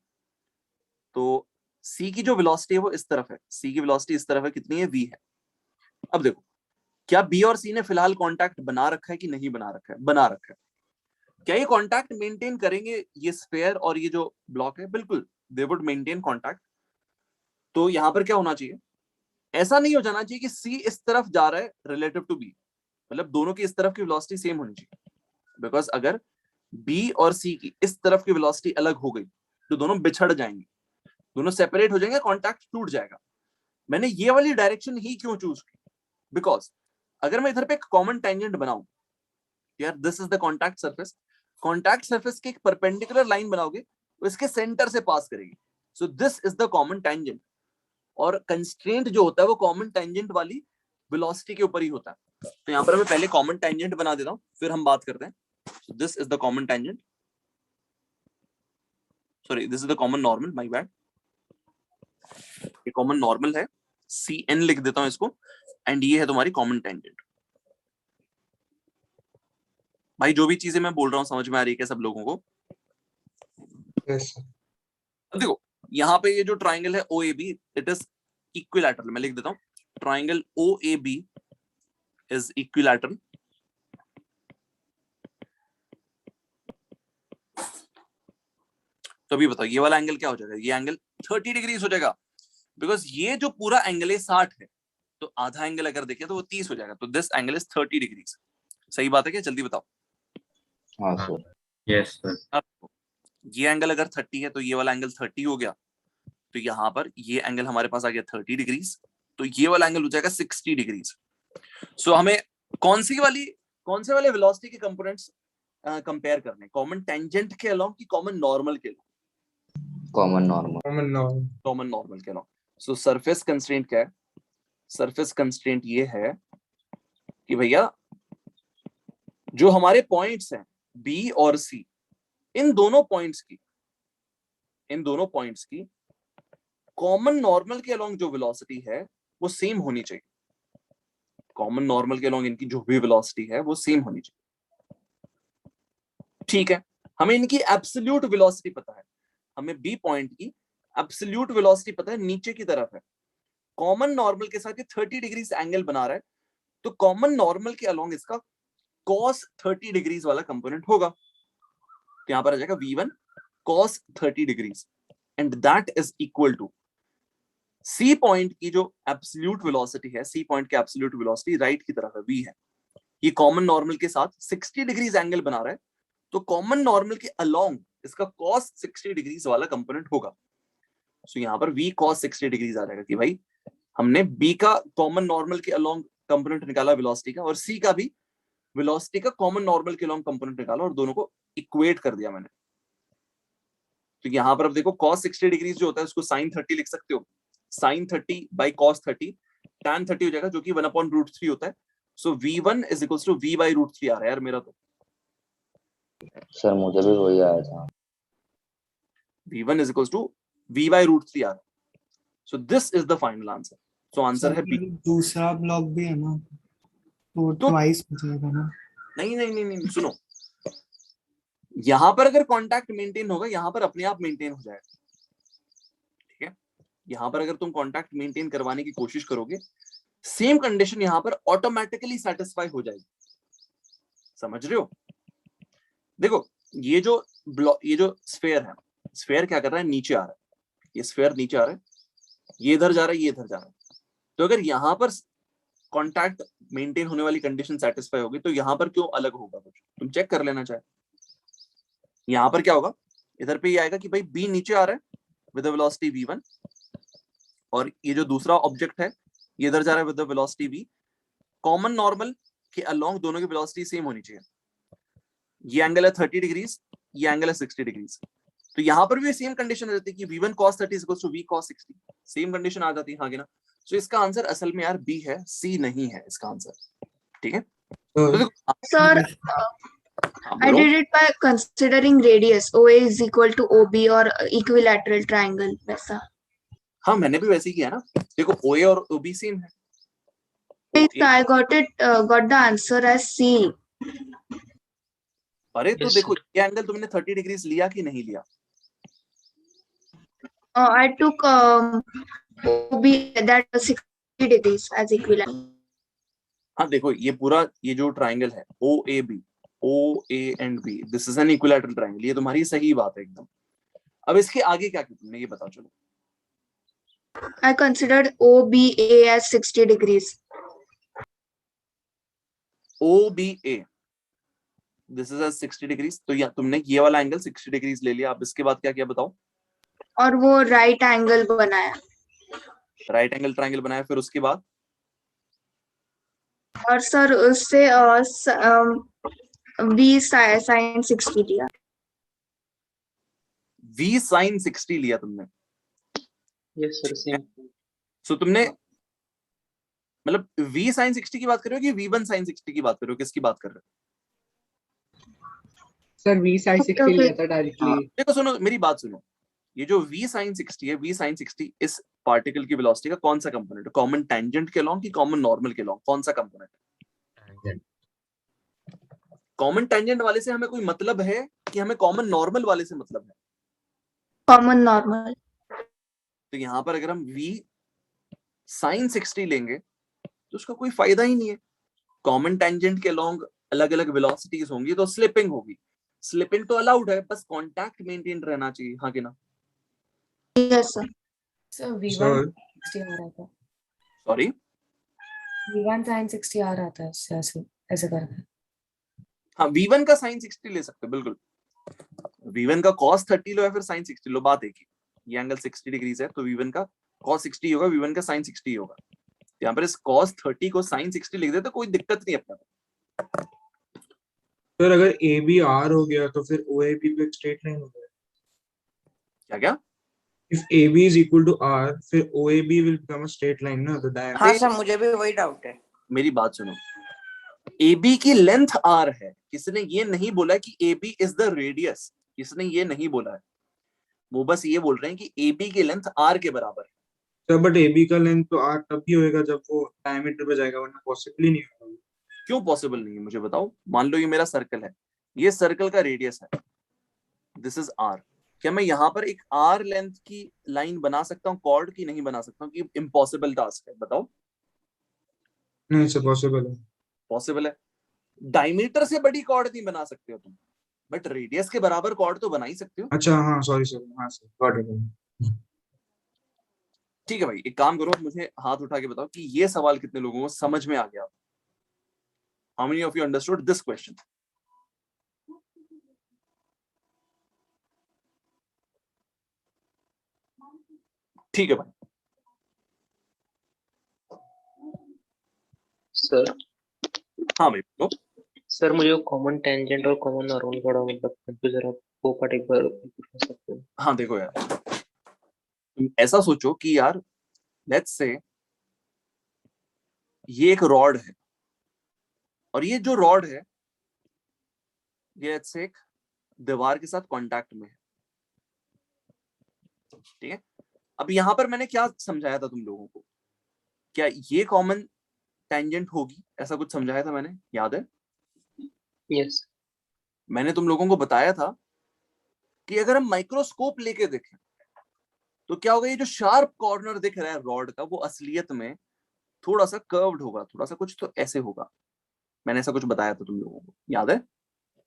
तो सी की जो वेलोसिटी है वो इस तरफ है, सी की वेलोसिटी इस तरफ है, कितनी है, v है। अब देखो क्या बी और सी ने फिलहाल कांटेक्ट बना रखा है कि नहीं बना रखा है? बना रखा है। क्या ये कांटेक्ट मेंटेन करेंगे ये स्फीयर और ये जो ब्लॉक है? बिल्कुल, दे वुड मेंटेन कांटेक्ट। तो यहां पर क्या होना चाहिए, ऐसा नहीं हो जाना चाहिए कि सी इस तरफ जा रहा है रिलेटिव टू बी, मतलब दोनों की इस तरफ की वेलोसिटी सेम होनी चाहिए। बिकॉज अगर बी और सी की इस तरफ की वेलोसिटी अलग हो गई तो दोनों बिछड़ जाएंगे, दोनों सेपरेट हो जाएंगे, कांटेक्ट टूट जाएगा। मैंने ये वाली डायरेक्शन ही क्यों चूज की? बिकॉज अगर मैं इधर पे एक कॉमन टेंजेंट बनाऊं, यार this is the contact surface, contact surface की एक परपेंडिकुलर लाइन बनाओगे तो इसके सेंटर से पास करेगी, सो this is the common tangent. और कंस्ट्रेंट जो होता है वो कॉमन टेंजेंट वाली वेलोसिटी के ऊपर ही होता है। तो यहां पर मैं पहले कॉमन टेंजेंट बना देता हूं, फिर हम बात करते हैं। This is the common tangent, sorry this is the common normal, my bad. ये कॉमन नॉर्मल है, सी एन लिख देता हूं इसको, एंड ये है तुम्हारी कॉमन टेंजेंट। भाई जो भी चीजें मैं बोल रहा हूँ समझ में आ रही है क्या सब लोगों को? Yes sir. अब देखो यहाँ पे ये जो ट्राइंगल है OAB, इट इज इक्विलैटरल। मैं लिख देता हूँ ट्राइंगल OAB इज इक्विलैटरल। तो अभी बताओ ये वाला एंगल क्या हो जाएगा? ये एंगल 30 डिग्री हो जाएगा, बिकॉज ये जो पूरा एंगल है 60 है, तो आधा एंगल अगर देखें तो वो 30 हो जाएगा। तो दिस एंगल इज 30 डिग्री। सही बात है क्या? जल्दी बताओ। हाँ सर। Yes sir. ये एंगल अगर 30 है तो ये वाला एंगल 30 हो गया, तो यहाँ पर ये एंगल हमारे पास आ गया 30 डिग्री, तो ये वाला एंगल हो जाएगा 60 डिग्री। सो हमें कौन से वाले वेलोसिटी के कंपोनेंट्स कंपेयर करने? कॉमन टेंजेंट के अलोंग कि कॉमन नॉर्मल के along? Common normal. Common normal के अलोंग। सो सरफेस कंस्ट्रेंट क्या है? सरफेस कंस्ट्रेंट ये है कि भैया जो हमारे पॉइंट्स हैं बी और सी, इन दोनों पॉइंट्स की कॉमन नॉर्मल के अलोंग जो वेलोसिटी है वो सेम होनी चाहिए। कॉमन नॉर्मल के अलोंग इनकी जो भी वेलोसिटी है वो सेम होनी चाहिए। ठीक है, हमें इनकी एब्सोल्यूट वेलोसिटी पता है, हमें बी पॉइंट की एब्सोल्यूट वेलोसिटी पता है, नीचे की तरफ है। कॉमन नॉर्मल के साथ ये 30 डिग्री एंगल बना रहा है, तो कॉमन नॉर्मल के अलोंग इसका cos 30 डिग्री वाला कंपोनेंट होगा। तो यहां पर आ जाएगा V1 cos 30 degree, and that is equal to C point की जो एब्सोल्यूट वेलोसिटी है, सी पॉइंट की एब्सोल्यूट वेलोसिटी राइट की तरफ है, V है। ये कॉमन नॉर्मल के साथ 60 डिग्री एंगल बना रहा है, तो कॉमन नॉर्मल के अलोंग इसका cos 60 डिग्री वाला कंपोनेंट होगा। सो यहां पर V cos 60 डिग्री आ जाएगा कि भाई हमने B का कॉमन नॉर्मल के अलोंग कंपोनेंट निकाला वेलोसिटी का, और C का भी वेलोसिटी का कॉमन नॉर्मल के अलोंग कंपोनेंट निकाला, और दोनों को इक्वेट कर दिया मैंने। तो यहां पर अब देखो cos 60 डिग्री जो होता है उसको sin 30 लिख सकते हो, sin 30 by cos 30, tan 30 हो जाएगा जो कि 1/√3 होता है। सो V1 is equals to V by √3 आ रहा है यार मेरा। तो सर मुझे भी वही आया था। V1 is equals to V by √3 आ रहा है। सो this is the final answer. So answer है B। दूसरा ब्लॉक भी है ना, तो ट्वाइस हो जाएगा ना? नहीं, सुनो, यहां पर अगर कांटेक्ट मेंटेन होगा, यहां पर अपने आप मेंटेन हो जाएगा। ठीक है, यहां पर अगर तुम कांटेक्ट मेंटेन करवाने की कोशिश करोगे, सेम कंडीशन यहां पर ऑटोमेटिकली सेटिस्फाई हो जाएगी। समझ रहे हो? देखो ये जो स्फीयर है, स्फीयर क्या कर रहा है? नीचे आ रहा है, ये स्फीयर नीचे आ रहा है, ये इधर जा रहा है, ये इधर जा रहा है। तो अगर यहां पर कांटेक्ट मेंटेन होने वाली कंडीशन सेटिस्फाई होगी, तो यहां पर क्यों अलग होगा कुछ? तुम चेक कर लेना चाहे। यहां पर क्या होगा? इधर पे ये आएगा कि भाई बी नीचे आ रहा है विद वेलोसिटी V1, और ये जो दूसरा ऑब्जेक्ट है ये इधर जा रहा है with velocity V। Common normal के अलोंग दोनों की वेलोसिटी सेम होनी चाहिए। ये एंगल है 30 डिग्री, ये एंगल है 60 डिग्री। तो यहां पर भी सेम कंडीशन आ जाती है कि V1 cos 30 equals to V cos 60। Same condition आ जाती है, हाँ कि ना? सो इसका आंसर असल में यार B है, C नहीं है इसका आंसर। ठीक है, तो Sir, I did it by considering radius. OA is equal to OB or equilateral triangle वैसा। हाँ मैंने भी वैसे ही किया ना। देखो OA और OB सेम है। I got the answer as C. अरे तो देखो ये एंगल तुमने 30 डिग्री लिया कि नहीं लिया? I took OB that was 60 degrees as equivalent. हाँ देखो ये पूरा ये जो ट्राइंगल है OAB, OA and B, this is an equilateral triangle, ये तुम्हारी सही बात है एकदम। अब इसके आगे क्या किया तुमने ये बताओ चलो। I considered OBA as 60 degrees. OBA, this is 60 degrees, तो या तुमने ये वाला एंगल 60 डिग्रीज ले लिया। अब इसके बाद क्या किया बताओ। और वो राइट एंगल बनाया। राइट एंगल ट्राइंगल बनाया, फिर उसके बाद और सर उससे V sin 60 दिया। V sin 60 लिया तुमने। Yes sir same. सो तुमने मतलब V sin 60 की बात कर रहे हो कि V1 sin 60 की बात कर रहे हो, किसकी बात कर रहे हो? सर V sin 60 लिया था हाँ, डायरेक्टली। देखो सुनो मेरी बात सुनो, ये जो V sin 60 है, V sin 60 इस पार्टिकल की वेलोसिटी का कौन सा कंपोनेंट है? कॉमन टेंजेंट के अलोंग कि कॉमन नॉर्मल के अलोंग, कौन सा कंपोनेंट है? कॉमन टेंजेंट वाले से हमें कोई मतलब है कि हमें कॉमन नॉर्मल वाले से मतलब है? Common normal. तो यहाँ पर अगर हम V sin 60 लेंगे तो उसका कोई फायदा ही नहीं है। कॉमन टेंजेंट के अलोंग अलग अलग वेलोसिटीज होंगी तो स्लिपिंग होगी। स्लिपिंग तो अलाउड है, बस कांटेक्ट मेंटेन रहना चाहिए, हाँ कि ना? Yes sir. सर V1 60 आ रहा था। सॉरी, V1 sin 60 आ रहा था ऐसे ऐसे करके। हाँ V1 का sin 60 ले सकते हो बिल्कुल। V1 का cos 30 लो या फिर sin 60 लो, बात एक ही। ये एंगल 60 डिग्रीज है तो V1 का cos 60 होगा, V1 का sin 60 होगा। यहाँ पर इस cos 30 को sin 60 लिख दे तो कोई दिक्कत नहीं अपने को। सर अगर AB R हो गया तो फिर OAB तो एक स्ट्रेट लाइन हो गया। क्या क्या? If AB is equal to R, फिर OAB will become a straight line ना, तो हाँ सर मुझे भी वही डाउट है। मेरी बात सुनो, AB की लेंथ R है, किसने ये नहीं बोला कि AB इज द रेडियस, किसने ये नहीं बोला है। वो बस ये बोल रहे हैं कि AB की लेंथ R के बराबर है। सर बट AB का लेंथ तो R तब भी होएगा जब वो डायमीटर पे जाएगा, वरना पॉसिबल ही नहीं होगा। क्यों पॉसिबल नहीं है मुझे बताओ। मान लो ये मेरा सर्कल है, ये सर्कल का रेडियस है, दिस इज R। क्या मैं यहाँ पर एक R लेंथ की लाइन बना सकता हूँ कॉर्ड की? नहीं बना सकता हूँ, कि इम्पॉसिबल टास्क है, बताओ। नहीं सर पॉसिबल है। पॉसिबल है। डायमीटर से बड़ी कॉर्ड नहीं बना सकते हो तुम, बट रेडियस के बराबर कॉर्ड तो बना ही सकते हो। अच्छा हाँ सॉरी सर, हाँ सर गॉट इट। ठीक है भाई, एक काम करो, मुझे हाथ उठा के बताओ कि ये सवाल कितने लोगों को समझ में आ गया। How many of you understood this question? ठीक है भाई। सर हाँ भाई तो सर मुझे कॉमन टेंजेंट और कॉमन नॉर्मल थोड़ा मतलब कंफ्यूज है, वो पार्ट एक बार बता सकते हो? हाँ देखो यार, तुम ऐसा सोचो कि यार लेट्स से ये एक रॉड है, और ये जो रॉड है ये लेट्स से एक दीवार के साथ कांटेक्ट में है, ठीक है। अब यहां पर मैंने क्या समझाया था तुम लोगों को? क्या ये कॉमन टेंजेंट होगी, ऐसा कुछ समझाया था मैंने, याद है? यस। मैंने तुम लोगों को बताया था कि अगर हम माइक्रोस्कोप लेके देखें तो क्या होगा, ये जो शार्प कॉर्नर दिख रहा है रॉड का वो असलियत में थोड़ा सा कर्व्ड होगा, थोड़ा सा कुछ तो ऐसे होगा। मैंने ऐसा कुछ बताया था तुम लोगों को, याद है?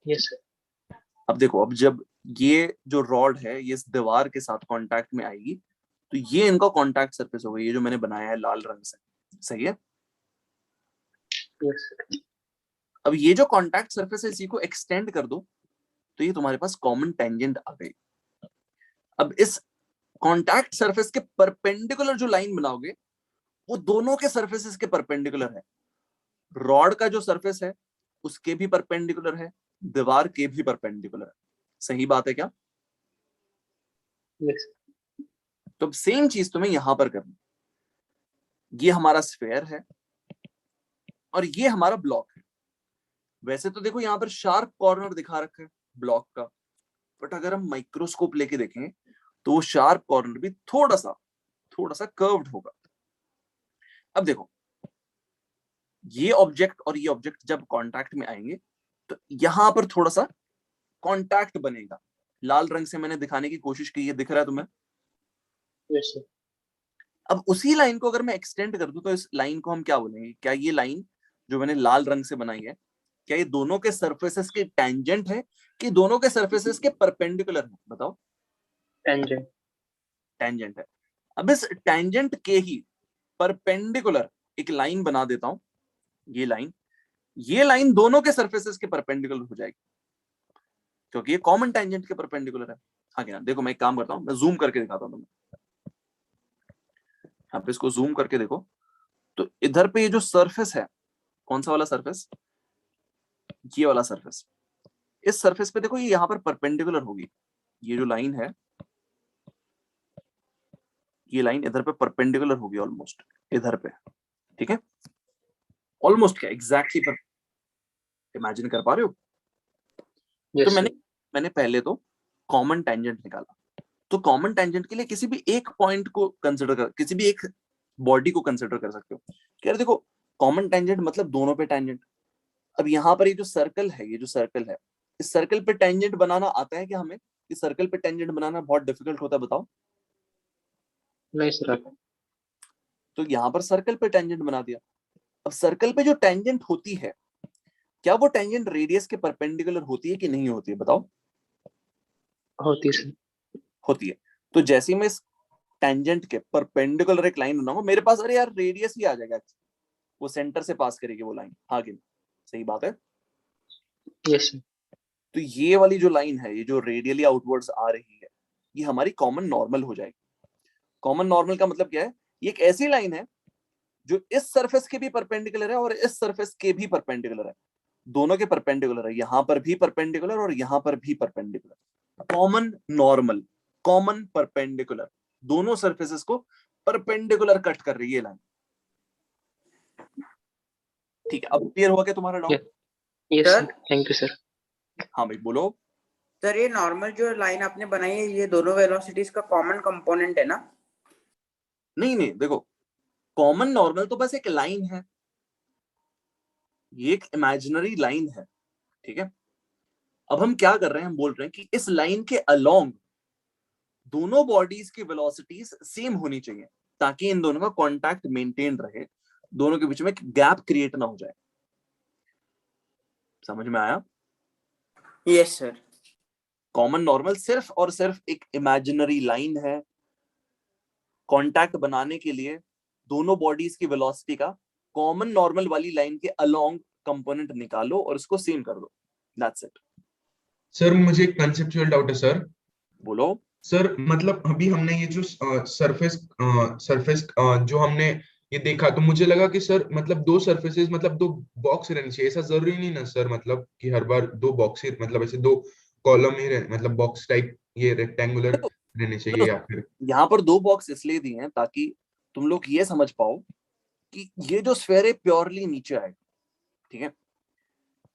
Yes sir. अब देखो, अब जब ये जो रॉड है ये इस दीवार के साथ कांटेक्ट में आएगी तो ये इनका कांटेक्ट सरफेस होगा, ये जो मैंने बनाया है लाल रंग से, सही है? Yes sir. अब ये जो कांटेक्ट सरफेस है इसी को एक्सटेंड कर दो तो ये तुम्हारे पास कॉमन टेंजेंट आ गई। अब इस कांटेक्ट सरफेस के परपेंडिकुलर जो लाइन बनाओगे वो दोनों के सरफेसेस के परपेंडिकुलर है। रॉड का जो सरफेस है उसके भी परपेंडिकुलर है, दीवार के भी परपेंडिकुलर है। सही बात है क्या? यस। तो अब सेम चीज तुम्हें यहां पर करनी। ये हमारा स्फेयर है और ये हमारा ब्लॉक है। वैसे तो देखो यहां पर शार्प कॉर्नर दिखा रखा है ब्लॉक का, बट अगर हम माइक्रोस्कोप लेके देखें तो वो शार्प कॉर्नर भी थोड़ा सा कर्व्ड होगा। अब देखो, ये ऑब्जेक्ट और ये ऑब्जेक्ट जब कांटेक्ट में आएंगे तो यहां पर थोड़ा सा कांटेक्ट बनेगा। लाल रंग से मैंने दिखाने की कोशिश की, ये दिख रहा है तुम्हें? Yes sir. अब उसी लाइन को अगर मैं एक्सटेंड कर दूं तो इस लाइन को हम क्या बोलेंगे? क्या ये लाइन जो मैंने लाल रंग से बनाई है, क्या ये दोनों के सरफेसेस के टेंजेंट है कि दोनों के सरफेसेस के परपेंडिकुलर है? बताओ। टेंजेंट। टेंजेंट है। अब इस टेंजेंट के ही परपेंडिकुलर एक लाइन बना देता हूं। ये लाइन दोनों के सरफेसेस के परपेंडिकुलर हो जाएगी क्योंकि ये कॉमन टेंजेंट के परपेंडिकुलर है। आगे ना देखो, मैं एक काम करता हूं, मैं जूम करके दिखाता हूं तुम्हें। आप इसको जूम करके देखो तो इधर पे ये जो सरफेस है, कौन सा वाला सरफेस? ये वाला सरफेस। इस सरफेस पे देखो, ये यहां पर परपेंडिकुलर होगी। ये जो लाइन है, ये लाइन इधर पे परपेंडिकुलर होगी ऑलमोस्ट इधर पे, ठीक है? ऑलमोस्ट क्या, एग्जैक्टली पर इमेजिन कर पा रहे हो? तो मैंने पहले तो कॉमन टेंजेंट निकाला। तो कॉमन टेंजेंट के लिए किसी भी एक पॉइंट को कंसिडर कर, किसी भी एक बॉडी को कंसिडर कर सकते हो। क्या देखो, कॉमन टेंजेंट मतलब दोनों पे टेंजेंट। अब यहाँ पर ये जो सर्कल है, इस सर्कल पे टेंजेंट बनाना आता है क्या हमें? इस सर्कल पे टेंजेंट बनाना बहुत डिफिकल्ट होता है, बताओ। नहीं सर। तो यहाँ पर सर्कल पे टेंजेंट बना दिया। अब सर्कल पे जो टेंजेंट होती है, क्या वो टेंजेंट रेडियस के परपेंडिकुलर होती है कि नहीं होती है? बताओ। होती है। होती है। तो जैसे मैं इस टेंजेंट के परपेंडिकुलर एक लाइन बनाऊंगा, मेरे पास अरे यार रेडियस ही आ जाएगा, वो सेंटर से पास करेगी वो लाइन। हाँ कि सही बात है? यस। तो ये वाली जो लाइन है, ये जो रेडियली आउटवर्ड्स आ रही है, ये हमारी कॉमन नॉर्मल हो जाएगी। कॉमन नॉर्मल का मतलब क्या है? ये एक ऐसी लाइन है जो इस सरफेस के भी परपेंडिकुलर है और इस सरफेस के भी परपेंडिकुलर है। दोनों के परपेंडिकुलर है, यहां पर भी परपेंडिकुलर और यहां पर भी perpendicular. Common normal, common perpendicular, दोनों सरफेसेस को परपेंडिकुलर कट कर रही है लाइन। ठीक है, अब क्लियर हो गया तुम्हारा doubt? Yes sir, thank you sir. हाँ भाई बोलो। सर ये नॉर्मल जो लाइन आपने बनाई है, ये दोनों वेलोसिटीज का कॉमन कंपोनेंट है ना? नहीं, देखो, कॉमन नॉर्मल तो बस एक लाइन है, ये एक इमेजिनरी लाइन है, ठीक है? अब हम क्या कर रहे हैं, हम बोल रहे हैं कि इस लाइन के अलोंग दोनों बॉडीज की वेलोसिटीज सेम होनी चाहिए ताकि इन दोनों का कांटेक्ट मेंटेन रहे, दोनों के बीच में एक गैप क्रिएट ना हो जाए। समझ में आया? Yes sir. कॉमन नॉर्मल सिर्फ और सिर्फ एक इमेजिनरी लाइन है। कांटेक्ट बनाने के लिए दोनों बॉडीज की वेलोसिटी का कॉमन नॉर्मल वाली लाइन के अलोंग कंपोनेंट निकालो और उसको सेम कर दो। That's it. सर मुझे एक कंसेप्चुअल डाउट है सर। बोलो। सर मतलब अभी हमने ये जो सरफेस जो हमने ये देखा, तो मुझे लगा कि सर मतलब दो सरफेसेस मतलब दो बॉक्स रहने चाहिए, ऐसा जरूरी नहीं ना सर? मतलब कि हर बार दो बॉक्स ही, मतलब ऐसे दो कॉलम ही मतलब बॉक्स टाइप ये रेक्टेंगुलर रहने चाहिए या फिर? यहाँ पर दो बॉक्स इसलिए दिए हैं ताकि तुम लोग ये समझ पाओ कि ये जो स्फीयर है प्योरली नीचे आएगा, ठीक है?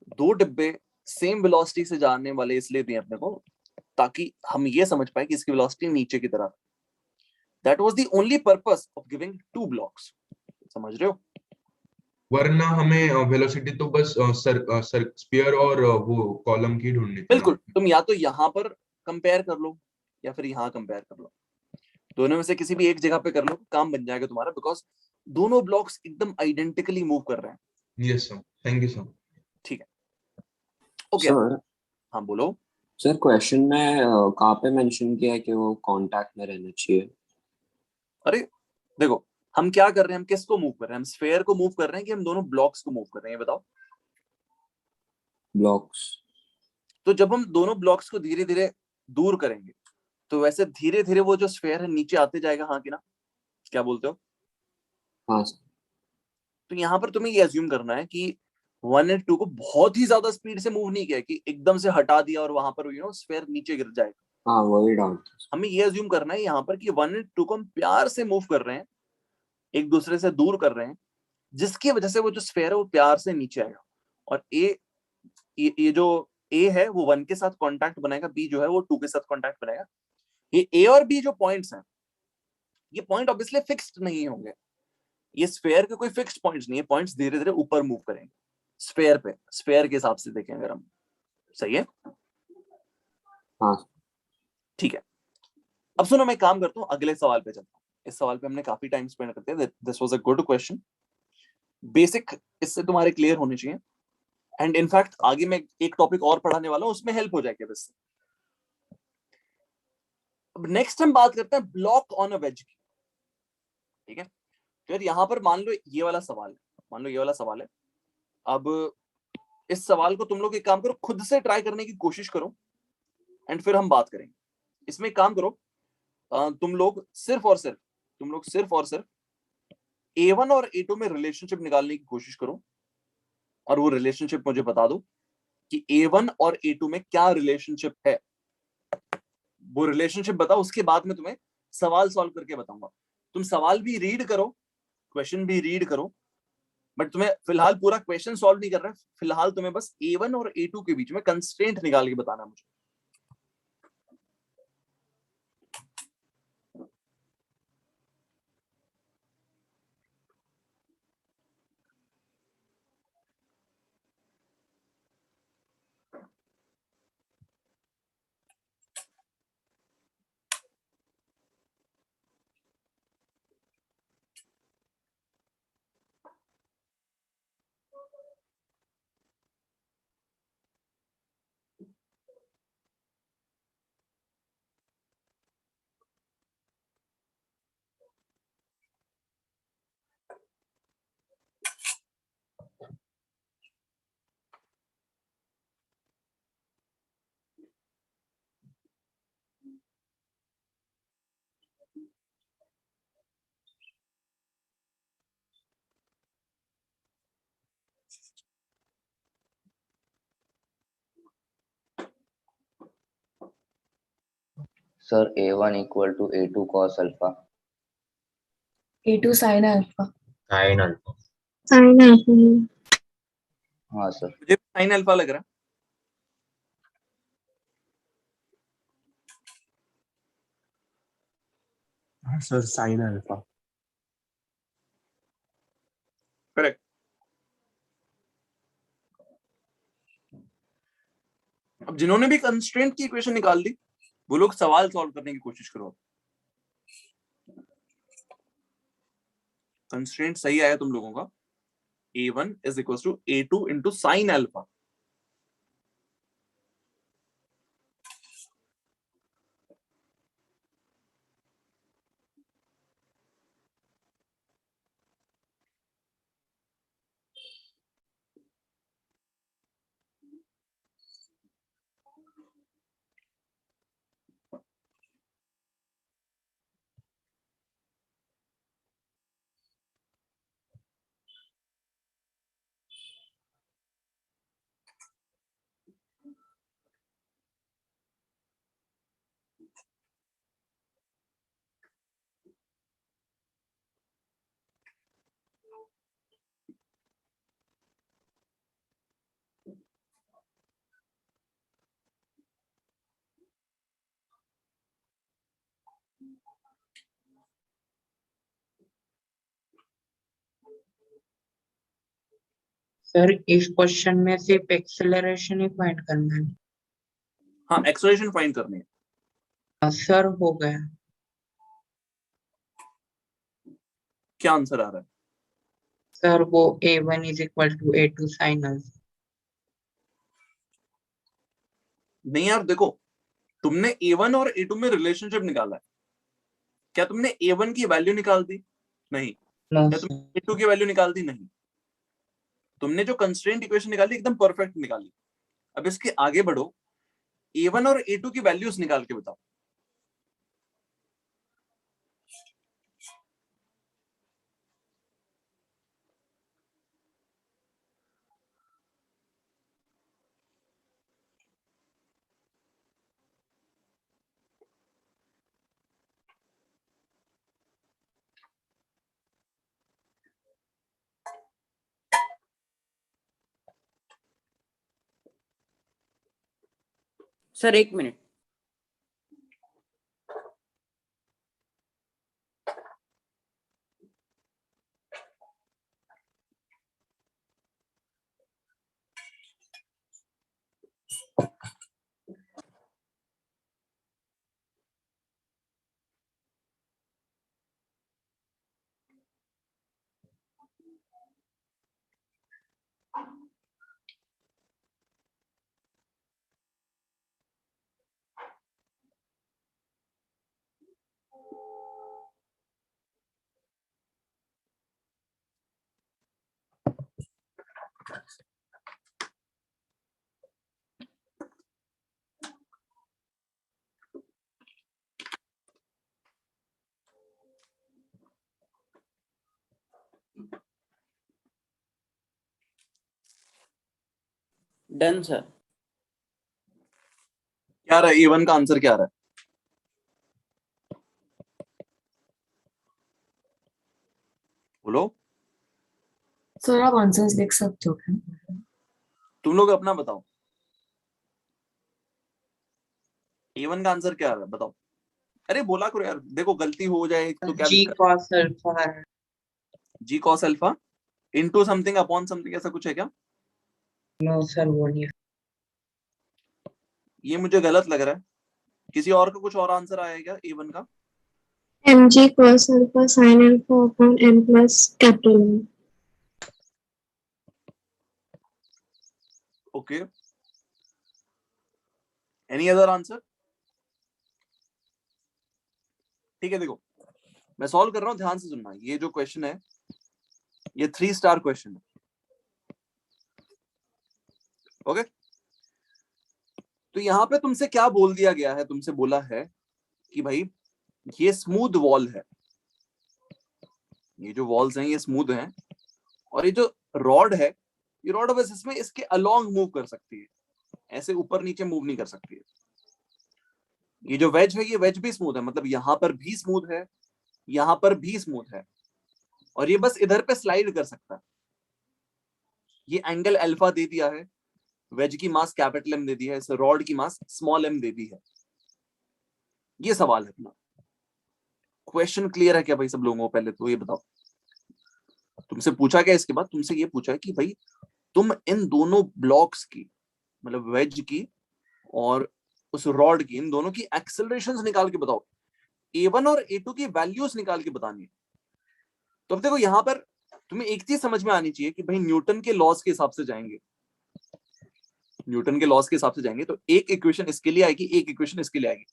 दो डिब्बे सेम वेलोसिटी से जाने वाले इसलिए दिए अपने को ताकि हम ये समझ पाए कि इसकी वेलोसिटी नीचे की तरफ। That was the only purpose of giving two blocks. समझ रहे हो? वरना हमें वेलोसिटी तो बस स्फीयर और वो कॉलम की ढूंढनी थी। बिल्कुल, तुम या तो यहाँ पर कंपेयर कर लो या फिर यहाँ कंपेयर कर लो, दोनों में से किसी भी एक जगह पे कर लो, काम बन जाएगा तुम्हारा, बिकॉज दोनों ब्लॉक्स एकदम आइडेंटिकली मूव कर रहे हैं। Yes sir, thank you sir. ठीक है, ओके। सर हाँ बोलो। सर क्वेश्चन में कहाँ पे मेंशन किया है कि वो कांटेक्ट में रहना चाहिए? अरे देखो, हम क्या कर रहे हैं, हम किसको मूव कर रहे हैं? हम स्फीयर को मूव कर रहे हैं कि हम दोनों ब्लॉक्स को मूव कर रहे हैं? बताओ। ब्लॉक्स। तो जब हम दोनों ब्लॉक्स को धीरे धीरे दूर करेंगे तो वैसे धीरे धीरे वो जो स्फीयर है नीचे आते जाएगा। हाँ कि ना? क्या बोलते हो? हाँ सर। तो यहाँ पर तुम्हें ये अज्यूम करना है कि 1 और 2 को बहुत ही ज्यादा स्पीड से मूव नहीं किया कि एकदम से हटा दिया और वहां पर स्फीयर नीचे गिर जाएगा। हाँ वही डाउट था। हमें ये अज्यूम करना है यहाँ पर कि 1 और 2 को हम प्यार से मूव कर रहे हैं, एक दूसरे से दूर कर रहे हैं, जिसकी वजह से वो जो स्फीयर है वो प्यार से नीचे आएगा। और ये जो ए है वो 1 के साथ कांटेक्ट बनाएगा, बी जो है वो 2 के साथ कांटेक्ट बनाएगा। ये ए और बी जो पॉइंट्स हैं, ये पॉइंट ऑब्वियसली फिक्स्ड नहीं होंगे। ये स्फीयर के कोई फिक्स्ड पॉइंट्स नहीं है, पॉइंट्स धीरे धीरे ऊपर मूव करेंगे स्फीयर पे, स्फीयर के हिसाब से देखें अगर हम। सही है? हाँ ठीक है। अब सुनो, मैं काम करता हूँ, अगले सवाल पे चलता हूँ। इस सवाल पे हमने काफी टाइम स्पेंड करते हैं। This was a good question, basic इससे तुम्हारे क्लियर होने चाहिए। एंड इनफैक्ट आगे मैं एक टॉपिक और पढ़ाने वाला हूँ, उसमें हेल्प हो जाएगी इससे। अब नेक्स्ट हम बात करते हैं ब्लॉक ऑन अ वेज की। ठीक है, फिर यहां पर मान लो ये वाला सवाल है, मान लो ये वाला सवाल है। अब इस सवाल को तुम लोग एक काम करो, खुद से ट्राई करने की कोशिश करो एंड फिर हम बात करेंगे। इसमें एक काम करो, तुम लोग सिर्फ और सिर्फ A1 और A2 में रिलेशनशिप निकालने की कोशिश करो और वो रिलेशनशिप मुझे बता दो कि A1 और A2 में क्या रिलेशनशिप है। वो रिलेशनशिप बताओ, उसके बाद में तुम्हें सवाल सॉल्व करके बताऊंगा। तुम सवाल भी रीड करो, क्वेश्चन भी रीड करो, बट तुम्हें फिलहाल पूरा क्वेश्चन सॉल्व नहीं कर रहा है। फिलहाल तुम्हें बस A1 और A2 के बीच में कंस्ट्रेंट निकाल के बताना है मुझे। Sir A1 equal to A2 cos alpha. A2 sin alpha. Sine alpha. Sin alpha. हाँ सर। मुझे साइन अल्फा लग रहा है। हाँ सर, साइन अल्फा। करेक्ट। अब जिन्होंने भी कंस्ट्रेंट की इक्वेशन निकाल दी, वो लोग सवाल सॉल्व करने की कोशिश करो। कंस्ट्रेंट सही आया तुम लोगों का, A1 is equal to A2 into sine alpha. Sir इस क्वेश्चन में सिर्फ एक्सेलरेशन ही फाइंड करना है। हाँ, एक्सेलरेशन फाइंड करनी है। सर हो गया। क्या आंसर आ रहा है? सर वो A1 is equal to A2 sine alpha. नहीं यार, देखो, तुमने A1 और A2 में रिलेशनशिप निकाला है। क्या तुमने A1 की वैल्यू निकाल दी? नहीं। क्या तुमने A2 की वैल्यू निकाल दी? नहीं। तुमने जो कंस्ट्रेंट इक्वेशन निकाली एकदम परफेक्ट निकाली। अब इसके आगे बढ़ो, A1 और A2 की वैल्यूज निकाल के बताओ। सर एक मिनट। Done sir. क्या रहा है A1 का आंसर, क्या रहा है? बोलो सर आप आंसर्स लिख सकते हो क्या? तुम लोग अपना बताओ, A1 का आंसर क्या रहा है बताओ। अरे बोला करो यार, देखो गलती हो जाए तो क्या जी दिक्कत? कॉस अल्फा है। जी cos alpha into something upon something, ऐसा कुछ है क्या? नो सर वो नहीं। ये मुझे गलत लग रहा है। किसी और का कुछ और आंसर आएगा A1 का? mg cos alpha sin alpha upon n plus capital N. Okay, any other answer? ठीक है, देखो मैं सॉल्व कर रहा हूं, ध्यान से सुनना। ये जो क्वेश्चन है ये 3 स्टार क्वेश्चन है। ओके, तो यहां पे तुमसे क्या बोल दिया गया है? तुमसे बोला है कि भाई ये स्मूथ वॉल है, ये जो वॉल्स हैं ये स्मूथ हैं, और ये जो रॉड है ये रॉड बस इसमें इसके अलोंग मूव कर सकती है, ऐसे ऊपर नीचे मूव नहीं कर सकती है। ये जो वेज है ये वेज भी स्मूथ है, मतलब यहां पर भी स्मूथ है, यहां पर भी स्मूथ है, और ये बस इधर पे स्लाइड कर सकता है। ये एंगल अल्फा दे दिया है, वेज की मास कैपिटल एम दे दी है, इस रॉड की मास स्मॉल एम दे दी है। ये सवाल है अपना। क्वेश्चन क्लियर है क्या भाई सब लोगों को? पहले तो ये बताओ, तुमसे पूछा क्या इसके बाद? तुमसे ये पूछा है कि भाई तुम इन दोनों ब्लॉक्स की, मतलब वेज की और उस रॉड की, इन दोनों की एक्सेलरेशंस निकाल के बताओ। A1 और A2 की वैल्यूज निकाल के बतानी है। तो अब देखो यहां पर तुम्हें एक चीज समझ में आनी चाहिए कि भाई न्यूटन के लॉज के हिसाब से जाएंगे, न्यूटन के लॉज के हिसाब से जाएंगे तो एक इक्वेशन इसके लिए आएगी, एक इक्वेशन इसके लिए आएगी,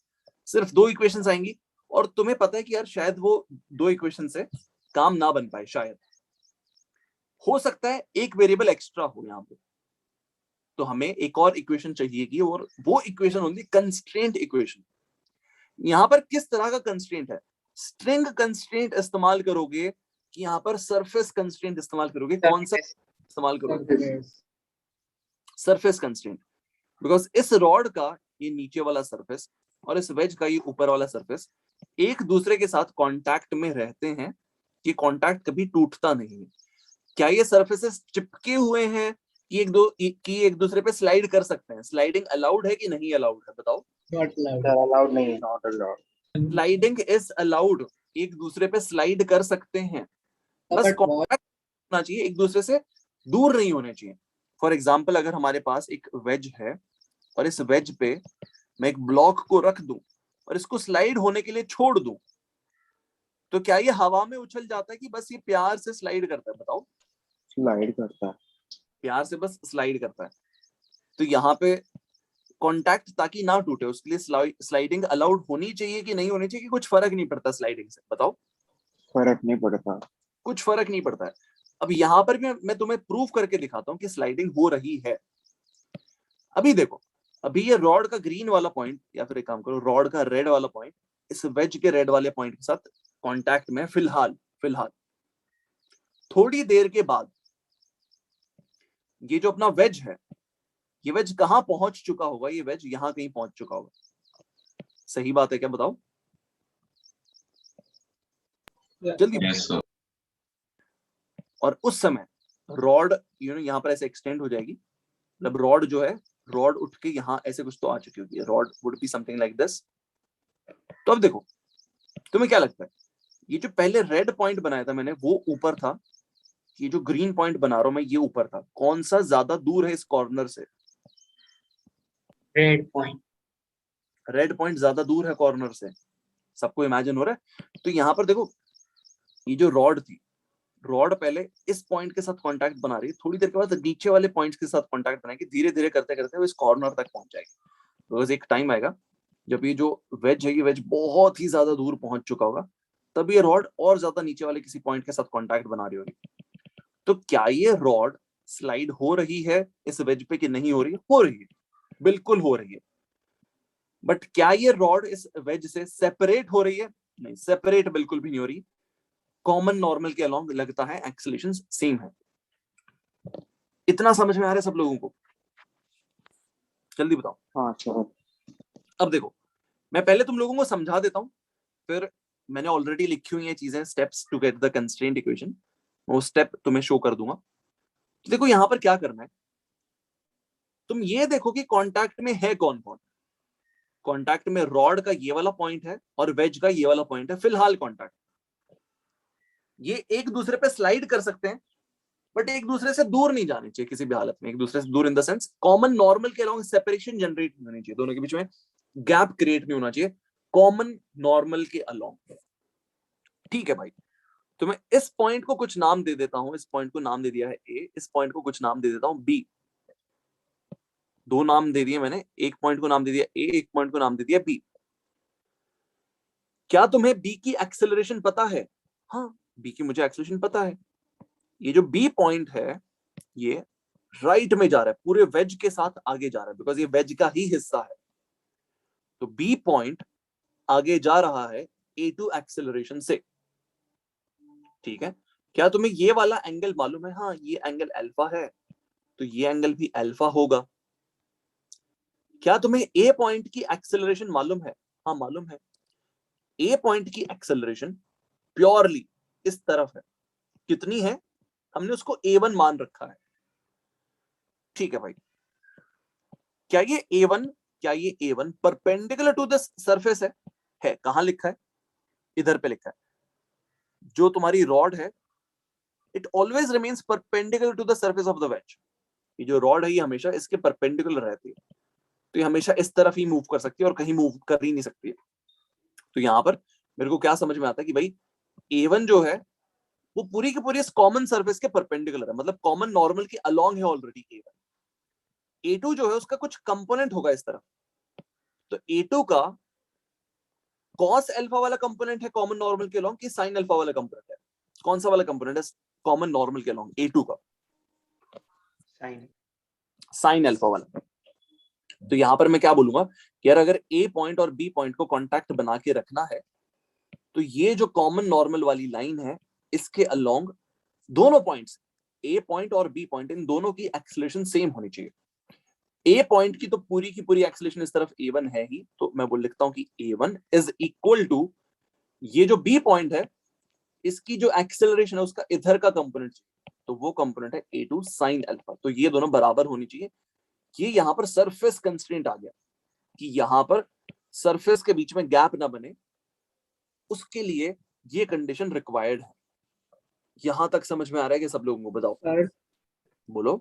सिर्फ 2 इक्वेशंस आएंगी। और तुम्हें पता है कि यार शायद वो 2 इक्वेशन से काम ना बन पाए, शायद हो सकता है एक वेरिएबल एक्स्ट्रा हो यहाँ पे, तो हमें एक और इक्वेशन चाहिएगी, और वो इक्वेशन होगी कंस्ट्रेंट इक्वेशन। यहां पर किस तरह का कंस्ट्रेंट है? स्ट्रिंग कंस्ट्रेंट इस्तेमाल करोगे कि यहां पर सरफेस कंस्ट्रेंट इस्तेमाल करोगे? कौन सा इस्तेमाल करोगे? सरफेस कंस्ट्रेंट, बिकॉज इस रॉड का ये नीचे वाला सरफेस और इस वेज का ये ऊपर वाला सरफेस एक दूसरे के साथ कांटेक्ट में रहते हैं, ये कांटेक्ट कभी टूटता नहीं है। क्या ये सरफेसेस चिपके हुए हैं कि एक दूसरे पे स्लाइड कर सकते हैं? स्लाइडिंग अलाउड है कि नहीं अलाउड है बताओ? अलाउड नहीं है, not allowed. Sliding is allowed, एक दूसरे पे स्लाइड कर सकते हैं, बस कांटेक्ट होना चाहिए, एक दूसरे से दूर नहीं होने चाहिए। फॉर एग्जाम्पल अगर हमारे पास एक वेज है और इस वेज पे मैं एक ब्लॉक को रख दूं और इसको स्लाइड होने के लिए छोड़ दूं, तो क्या ये हवा में उछल जाता है कि बस ये प्यार से स्लाइड करता है? बताओ, स्लाइड करता है, प्यार से बस स्लाइड करता है। तो यहाँ पे कांटेक्ट ताकि ना टूटे उसके लिए स्लाइडिंग अलाउड होनी चाहिए कि नहीं होनी चाहिए, कि कुछ फर्क नहीं पड़ता स्लाइडिंग से? बताओ, फर्क नहीं पड़ता, कुछ फर्क नहीं पड़ता है। अब यहाँ पर भी मैं तुम्हें प्रूव करके दिखाता हूँ कि स्लाइडिंग हो रही है। अभी देखो, अभी ये रॉड का ग्रीन वाला पॉइंट, या फिर एक काम करो, रॉड का रेड वाला पॉइंट इस वेज के रेड वाले पॉइंट के साथ कांटेक्ट में फिलहाल थोड़ी देर के बाद ये जो अपना वेज है, ये वेज कहां पहुंच चुका होगा? ये वेज यहां कहीं पहुंच चुका होगा। सही बात है क्या बताओ? जल्दी। और उस समय रॉड यहां पर ऐसे एक्सटेंड हो जाएगी, मतलब रॉड जो है, रॉड उठ के यहां ऐसे कुछ तो आ चुकी होगी, rod would be something like this. तो अब देखो, तुम्हें क्या लगता है ये जो पहले रेड पॉइंट बनाया था मैंने वो ऊपर था, ये जो ग्रीन पॉइंट बना रहा हूं मैं ये ऊपर था, कौन सा ज्यादा दूर है इस कॉर्नर से? Red point. रेड पॉइंट ज्यादा दूर है कॉर्नर से। सबको इमेजिन हो रहा है? तो यहां पर देखो, ये जो रॉड थी रॉड पहले इस पॉइंट के साथ कांटेक्ट बना रही है, थोड़ी देर के बाद नीचे वाले पॉइंट्स के साथ कांटेक्ट बनाएगी, धीरे धीरे करते करते वो इस कॉर्नर तक पहुंच जाएगी। तो एक टाइम आएगा जब ये जो वेज है, ये वेज बहुत ही ज्यादा दूर पहुंच चुका होगा, तब ये रॉड और ज्यादा नीचे वाले किसी पॉइंट के साथ कांटेक्ट बना रही होगी। तो क्या ये रॉड स्लाइड हो रही है इस वेज पे कि नहीं हो रही है? हो रही है, बिल्कुल हो रही है। बट क्या ये रॉड इस वेज से सेपरेट हो रही है? नहीं, सेपरेट बिल्कुल भी नहीं हो रही। कॉमन नॉर्मल के अलोंग लगता है एक्सेलरेशन सेम है। इतना समझ में आ रहा है सब लोगों को? जल्दी बताओ। हाँ सर। अब देखो, मैं पहले तुम लोगों को समझा देता हूं, फिर मैंने ऑलरेडी लिखी हुई ये चीजें, steps to get the constraint equation, वो स्टेप तुम्हें शो कर दूंगा। तो देखो यहां पर क्या करना है, तुम ये देखो कि कांटेक्ट में है कौन कौन। कांटेक्ट में रॉड का ये वाला पॉइंट है और वेज का ये वाला पॉइंट है फिलहाल कांटेक्ट। ये एक दूसरे पे स्लाइड कर सकते हैं, बट एक दूसरे से दूर नहीं जाने चाहिए किसी भी हालत में। एक दूसरे से दूर in the sense common normal के अलोंग सेपरेशन जनरेट नहीं होनी चाहिए, दोनों के बीच में गैप क्रिएट नहीं होना चाहिए कॉमन नॉर्मल के अलोंग। ठीक है भाई, तो मैं इस पॉइंट को कुछ नाम दे देता हूं। इस पॉइंट को नाम दे दिया है ए, इस पॉइंट को कुछ नाम दे देता हूं बी। दो नाम दे दिए मैंने, एक पॉइंट को नाम दे दिया ए, एक पॉइंट को नाम दे दिया बी। क्या तुम्हें बी की एक्सेलरेशन पता है? हाँ, बी की मुझे एक्सेलरेशन पता है। ये जो बी पॉइंट है ये राइट में जा रहा है, पूरे वेज के साथ आगे जा रहा है, बिकॉज ये वेज का ही हिस्सा है। तो बी पॉइंट आगे जा रहा है A2 एक्सेलरेशन से। ठीक है, क्या तुम्हें ये वाला एंगल मालूम है? हाँ, ये एंगल अल्फा है, तो ये एंगल भी अल्फा होगा। क्या तुम्हें ए पॉइंट की एक्सेलरेशन मालूम है? हाँ मालूम है। ए पॉइंट की एक्सेलरेशन प्योरली इस तरफ है। कितनी है? हमने उसको A1 मान रखा है। ठीक है भाई, क्या ये A1 perpendicular to the surface है? कहां लिखा है? इधर पे लिखा है। जो तुम्हारी रॉड है, it always remains perpendicular to the surface of the wedge. ये जो रॉड है ये हमेशा इसके परपेंडिकुलर रहती है, तो ये हमेशा इस तरफ ही मूव कर सकती है और कहीं मूव कर ही नहीं सकती है। तो यहाँ पर मेरे को क्या समझ में आता है कि भाई A1 जो है वो पूरी की पूरी इस कॉमन सरफेस के परपेंडिकुलर है, मतलब कॉमन नॉर्मल के अलोंग है ऑलरेडी A1। A2 जो है उसका कुछ कंपोनेंट होगा इस तरफ, तो A2 का कॉस अल्फा वाला कंपोनेंट है कॉमन नॉर्मल के अलोंग, कि साइन अल्फा वाला कंपोनेंट है? कौन सा वाला कंपोनेंट है कॉमन नॉर्मल के अलोंग A2 का? साइन अल्फा वाला। तो यहां पर मैं क्या बोलूंगा कि यार अगर ए पॉइंट और बी पॉइंट को कांटेक्ट बना के रखना है, तो ये जो कॉमन नॉर्मल वाली लाइन है इसके अलोंग दोनों पॉइंट्स, ए पॉइंट और बी पॉइंट, इन दोनों की एक्सेलरेशन सेम होनी चाहिए। ए पॉइंट की तो पूरी की पूरी एक्सेलरेशन इस तरफ A1 है ही, तो मैं बोल लिखता हूं कि A1 इज इक्वल टू ये जो बी पॉइंट है इसकी जो एक्सेलरेशन है उसका इधर का कंपोनेंट, तो वो कंपोनेंट है A2 साइन अल्फा। तो ये दोनों बराबर होनी चाहिए। ये यहां पर सरफेस कंस्ट्रेंट आ गया कि यहां पर सरफेस के बीच में गैप ना बने, उसके लिए ये कंडीशन रिक्वायर्ड है। यहां तक समझ में आ रहा है कि सब लोगों को? बताओ सर बोलो।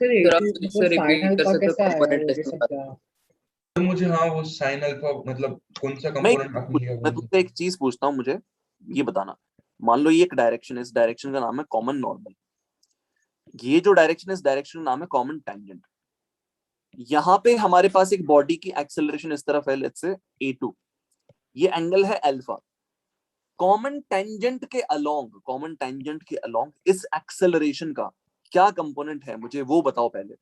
सर सर, आप A2 फिर से साइन repeat कर अल्फा सकते हो कैसा आया component वो ये कैसे सब बता- क्या? मुझे हाँ वो साइन अल्फा मतलब कौन सा मैं कंपोनेंट आपने लिया मैं तुमसे एक चीज पूछता हूँ, मुझे ये बताना। मान लो ये एक डायरेक्शन है, इस डायरेक्शन का नाम है कॉमन नॉर्मल। ये जो डायरेक्शन है इस डायरेक्शन का नाम है कॉमन टेंजेंट। यहाँ पे हमारे पास एक बॉडी की एक्सेलरेशन इस तरफ है, लेट्स से A2, ये एंगल है अल्फा। कॉमन टेंजेंट के अलोंग इस एक्सेलरेशन का क्या कंपोनेंट है, मुझे वो बताओ पहले।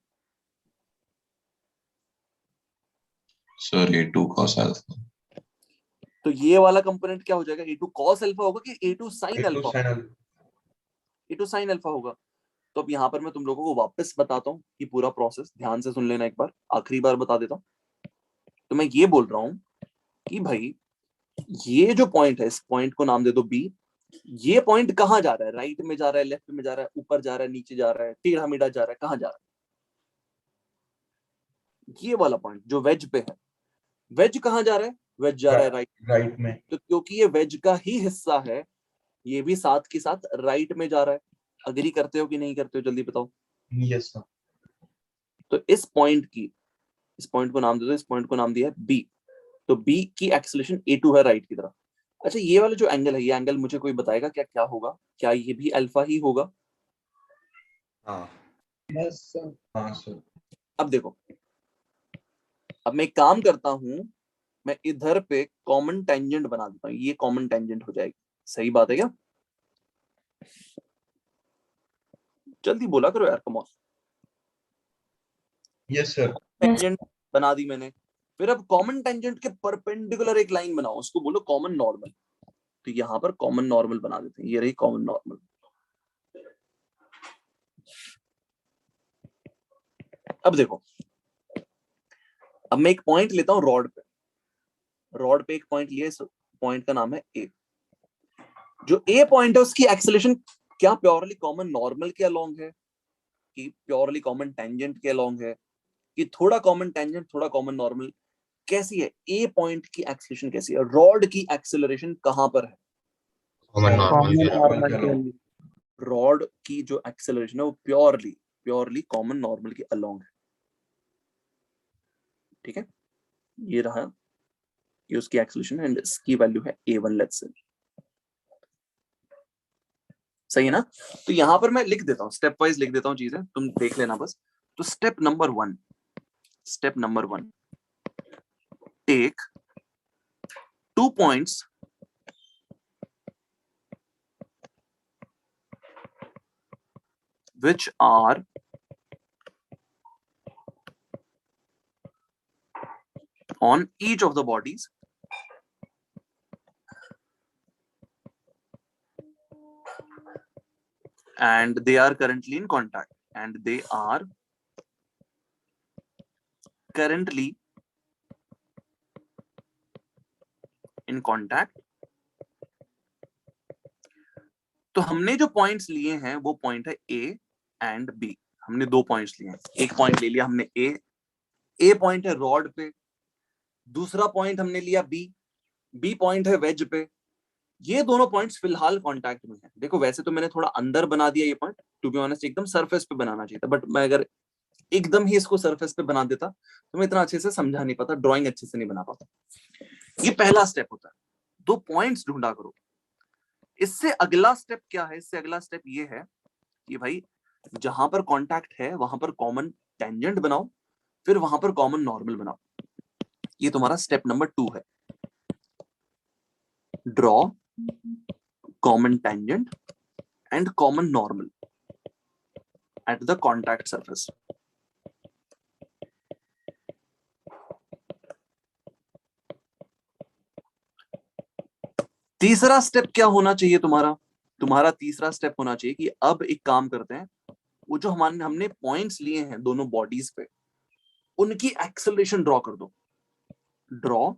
Sir A2 cos alpha. तो ये वाला कंपोनेंट क्या हो जाएगा? A2 cos अल्फा होगा कि A2 sin alpha? A2 sin alpha होगा। तो अब यहाँ पर मैं तुम लोगों को वापस बताता हूँ कि पूरा प्रोसेस ध्यान से सुन लेना एक बार, आखिरी बार बता देता हूँ। तो मैं ये बोल रहा हूँ कि भाई ये जो पॉइंट है, इस पॉइंट को नाम दे दो B। ये पॉइंट कहाँ जा रहा है? राइट में जा रहा है, लेफ्ट में जा रहा है, ऊपर जा रहा है, नीचे जा रहा है, टेढ़ा मेढ़ा जा रहा है, कहाँ जा रहा है? ये वाला पॉइंट जो वेज पे है। वेज कहाँ जा रहा है? वेज जा रहा है राइट में। तो क्योंकि ये वेज का ही हिस्सा है, ये भी साथ के साथ राइट में जा रहा है। अग्री करते हो कि नहीं करते हो? जल्दी बताओ। Yes sir. तो इस पॉइंट को नाम दे दो, इस पॉइंट को नाम दिया है B। तो B की एक्सेलरेशन A2 है राइट की तरफ। अच्छा ये वाला जो एंगल है, ये एंगल मुझे कोई बताएगा क्या क्या होगा? क्या ये भी अल्फा ही होगा? हाँ यस हाँ सर। अब देखो, अब मैं एक काम करता हूं, मैं इधर पे कॉमन टेंजेंट बना देता हूं, ये कॉमन टेंजेंट हो जाएगी। सही बात है क्या? जल्दी बोला करो यार, come on. Yes sir. Tangent बना दी मैंने। फिर अब कॉमन टेंजेंट के परपेंडिकुलर एक लाइन बनाओ, उसको बोलो कॉमन नॉर्मल। तो यहां पर कॉमन नॉर्मल बना देते हैं, ये रही कॉमन नॉर्मल। अब देखो, अब मैं एक पॉइंट लेता हूं रॉड पे। रॉड पे एक पॉइंट लिया, इस पॉइंट का नाम है ए। जो ए पॉइंट है उसकी एक्सेलेरेशन क्या प्योरली कॉमन नॉर्मल के अलोंग है, कि प्योरली कॉमन टेंजेंट के अलोंग है, कि थोड़ा कॉमन टेंजेंट थोड़ा कॉमन नॉर्मल? कैसी है ए पॉइंट की एक्सेलरेशन? कैसी है? रॉड की एक्सेलरेशन कहां पर है? रॉड की जो एक्सेलरेशन है वो प्योरली कॉमन नॉर्मल के अलोंग है। ठीक है, ये रहा, ये उसकी एक्सेलरेशन एंड इसकी वैल्यू है a1 लेट्स से। सही है ना? तो यहां पर मैं लिख देता हूं, स्टेप वाइज लिख देता हूं चीजें, तुम देख लेना बस। तो step number 1, take 2 points which are on each of the bodies and they are currently in contact, and they are currently in contact। तो हमने जो पॉइंट्स लिए हैं वो पॉइंट है ए एंड बी। हमने 2 पॉइंट्स लिए हैं, एक पॉइंट ले लिया हमने ए पॉइंट है रॉड पे, दूसरा पॉइंट हमने लिया बी पॉइंट है वेज पे। ये दोनों पॉइंट्स फिलहाल कांटेक्ट में हैं। देखो वैसे तो मैंने थोड़ा अंदर बना दिया ये पॉइंट, टू बी ऑनेस्ट एकदम सरफेस पे बनाना चाहिए था, बट मैं अगर एकदम ही इसको सरफेस पे बना देता तो मैं इतना अच्छे से समझा नहीं पाता, ड्राइंग अच्छे से नहीं बना पाता। ये पहला स्टेप होता है, 2 पॉइंट्स ढूंढा करो। इससे अगला स्टेप क्या है? इससे अगला स्टेप ये है कि भाई जहां पर कांटेक्ट है वहां पर कॉमन टेंजेंट बनाओ, फिर वहां पर कॉमन नॉर्मल बनाओ। ये तुम्हारा स्टेप नंबर 2 है। Draw common tangent and common normal at the contact surface। तीसरा स्टेप क्या होना चाहिए तुम्हारा तीसरा स्टेप होना चाहिए कि अब एक काम करते हैं, वो जो हमने पॉइंट्स लिए हैं दोनों बॉडीज पे, उनकी एक्सेलरेशन ड्रॉ कर दो। Draw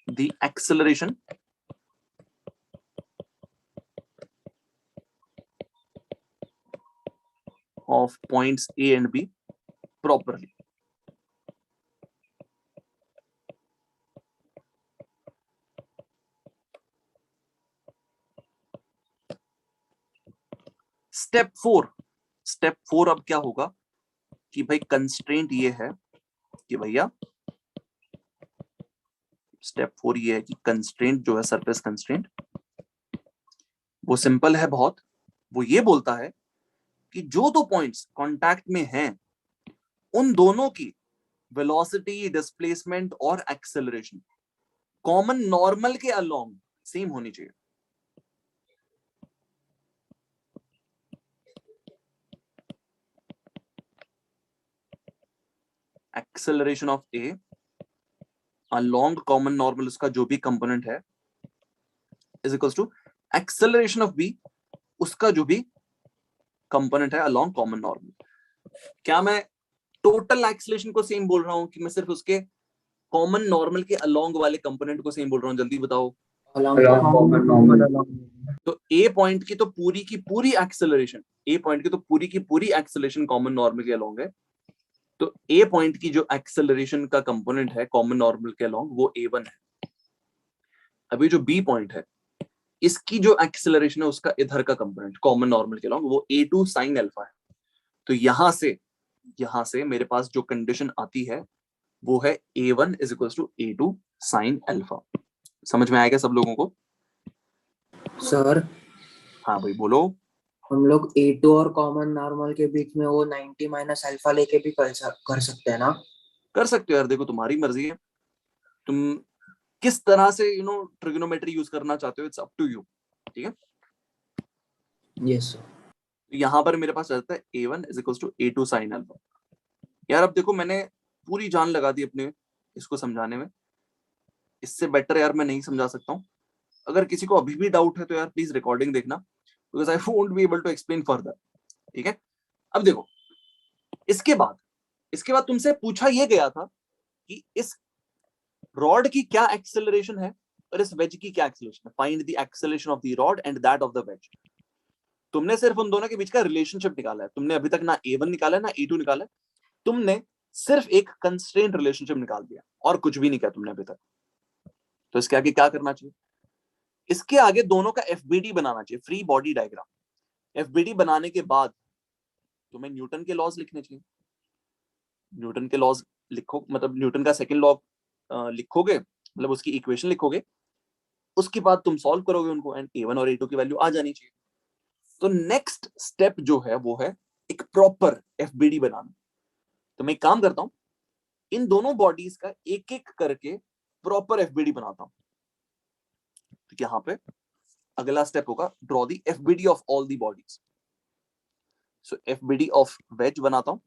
the acceleration of points A and B properly। Step 4 अब क्या होगा कि भाई कंस्ट्रेंट ये है कि भैया स्टेप 4 ये है कि कंस्ट्रेंट जो है सरफेस कंस्ट्रेंट वो सिंपल है बहुत। वो ये बोलता है कि जो 2 पॉइंट्स कांटेक्ट में हैं उन दोनों की वेलोसिटी, डिस्प्लेसमेंट और एक्सेलरेशन कॉमन नॉर्मल के अलोंग सेम होनी चाहिए। Acceleration of A along common normal, उसका जो भी कंपोनेंट है, is equals to acceleration of B, उसका जो भी कंपोनेंट है अलोंग कॉमन नॉर्मल। क्या मैं टोटल एक्सेलरेशन को सेम बोल रहा हूं कि मैं सिर्फ उसके कॉमन नॉर्मल के अलोंग वाले कंपोनेंट को सेम बोल रहा हूं? जल्दी बताओ। तो ए पॉइंट की तो पूरी की पूरी एक्सेलरेशन, ए पॉइंट की तो पूरी की पूरी एक्सेलरेशन कॉमन नॉर्मल के अलोंग है। तो ए पॉइंट की जो एक्सेलरेशन का कंपोनेंट है कॉमन नॉर्मल के अलोंग वो a1 है। अभी जो बी पॉइंट है इसकी जो एक्सेलरेशन है उसका इधर का कंपोनेंट कॉमन नॉर्मल के अलोंग वो a2 साइन अल्फा है। तो यहां से मेरे पास जो कंडीशन आती है वो है a1 is equal to a2 sine alpha. समझ में आएगा सब लोगों को? सर हाँ भाई बोलो। हम लोग A2 और कॉमन नॉर्मल के बीच में वो 90 माइनस अल्फा लेके भी कर सकते हैं ना? कर सकते हो यार, देखो तुम्हारी मर्जी है, तुम किस तरह से ट्रिग्नोमेट्री यूज करना चाहते हो, इट्स अप टू यू। ठीक है, यस सर। यहाँ पर मेरे पास रहता है A1 is equal to A2 sine alpha. यार अब देखो मैंने पूरी जान लगा दी अपने इसको समझाने में, इससे बेटर यार मैं नहीं समझा सकता हूँ। अगर किसी को अभी भी डाउट है तो यार प्लीज रिकॉर्डिंग देखना, because I won't be able to explain further. ठीक है, अब देखो इसके बाद तुमसे पूछा ये गया था कि इस रॉड की क्या एक्सेलरेशन है और इस वेज की क्या एक्सेलरेशन है। Find the acceleration of the rod and that of the veg. तुमने सिर्फ उन दोनों के बीच का रिलेशनशिप निकाला है, तुमने अभी तक ना A1 निकाला है ना A2 निकाला है, तुमने सिर्फ एक कंस्ट्रेंट रिलेशनशिप निकाल दिया और कुछ भी नहीं किया तुमने अभी तक। तो इसके आगे क्या करना चाहिए? इसके आगे दोनों का FBD बनाना चाहिए, फ्री बॉडी डायग्राम। FBD बनाने के बाद तुम्हें न्यूटन के लॉज लिखने चाहिए। न्यूटन के लॉज लिखो, मतलब न्यूटन का सेकंड लॉ लिखोगे, मतलब उसकी इक्वेशन लिखोगे, उसके बाद तुम सॉल्व करोगे उनको एंड A1 और A2 की वैल्यू आ जानी चाहिए। तो नेक्स्ट स्टेप जो है वो है एक प्रॉपर FBD बनाना। तो मैं एक काम करता हूं, इन दोनों बॉडीज का एक एक करके प्रॉपर FBD बनाता हूं। तो यहां पे अगला स्टेप होगा draw the FBD of all the bodies. So FBD of ways बनाता हूं।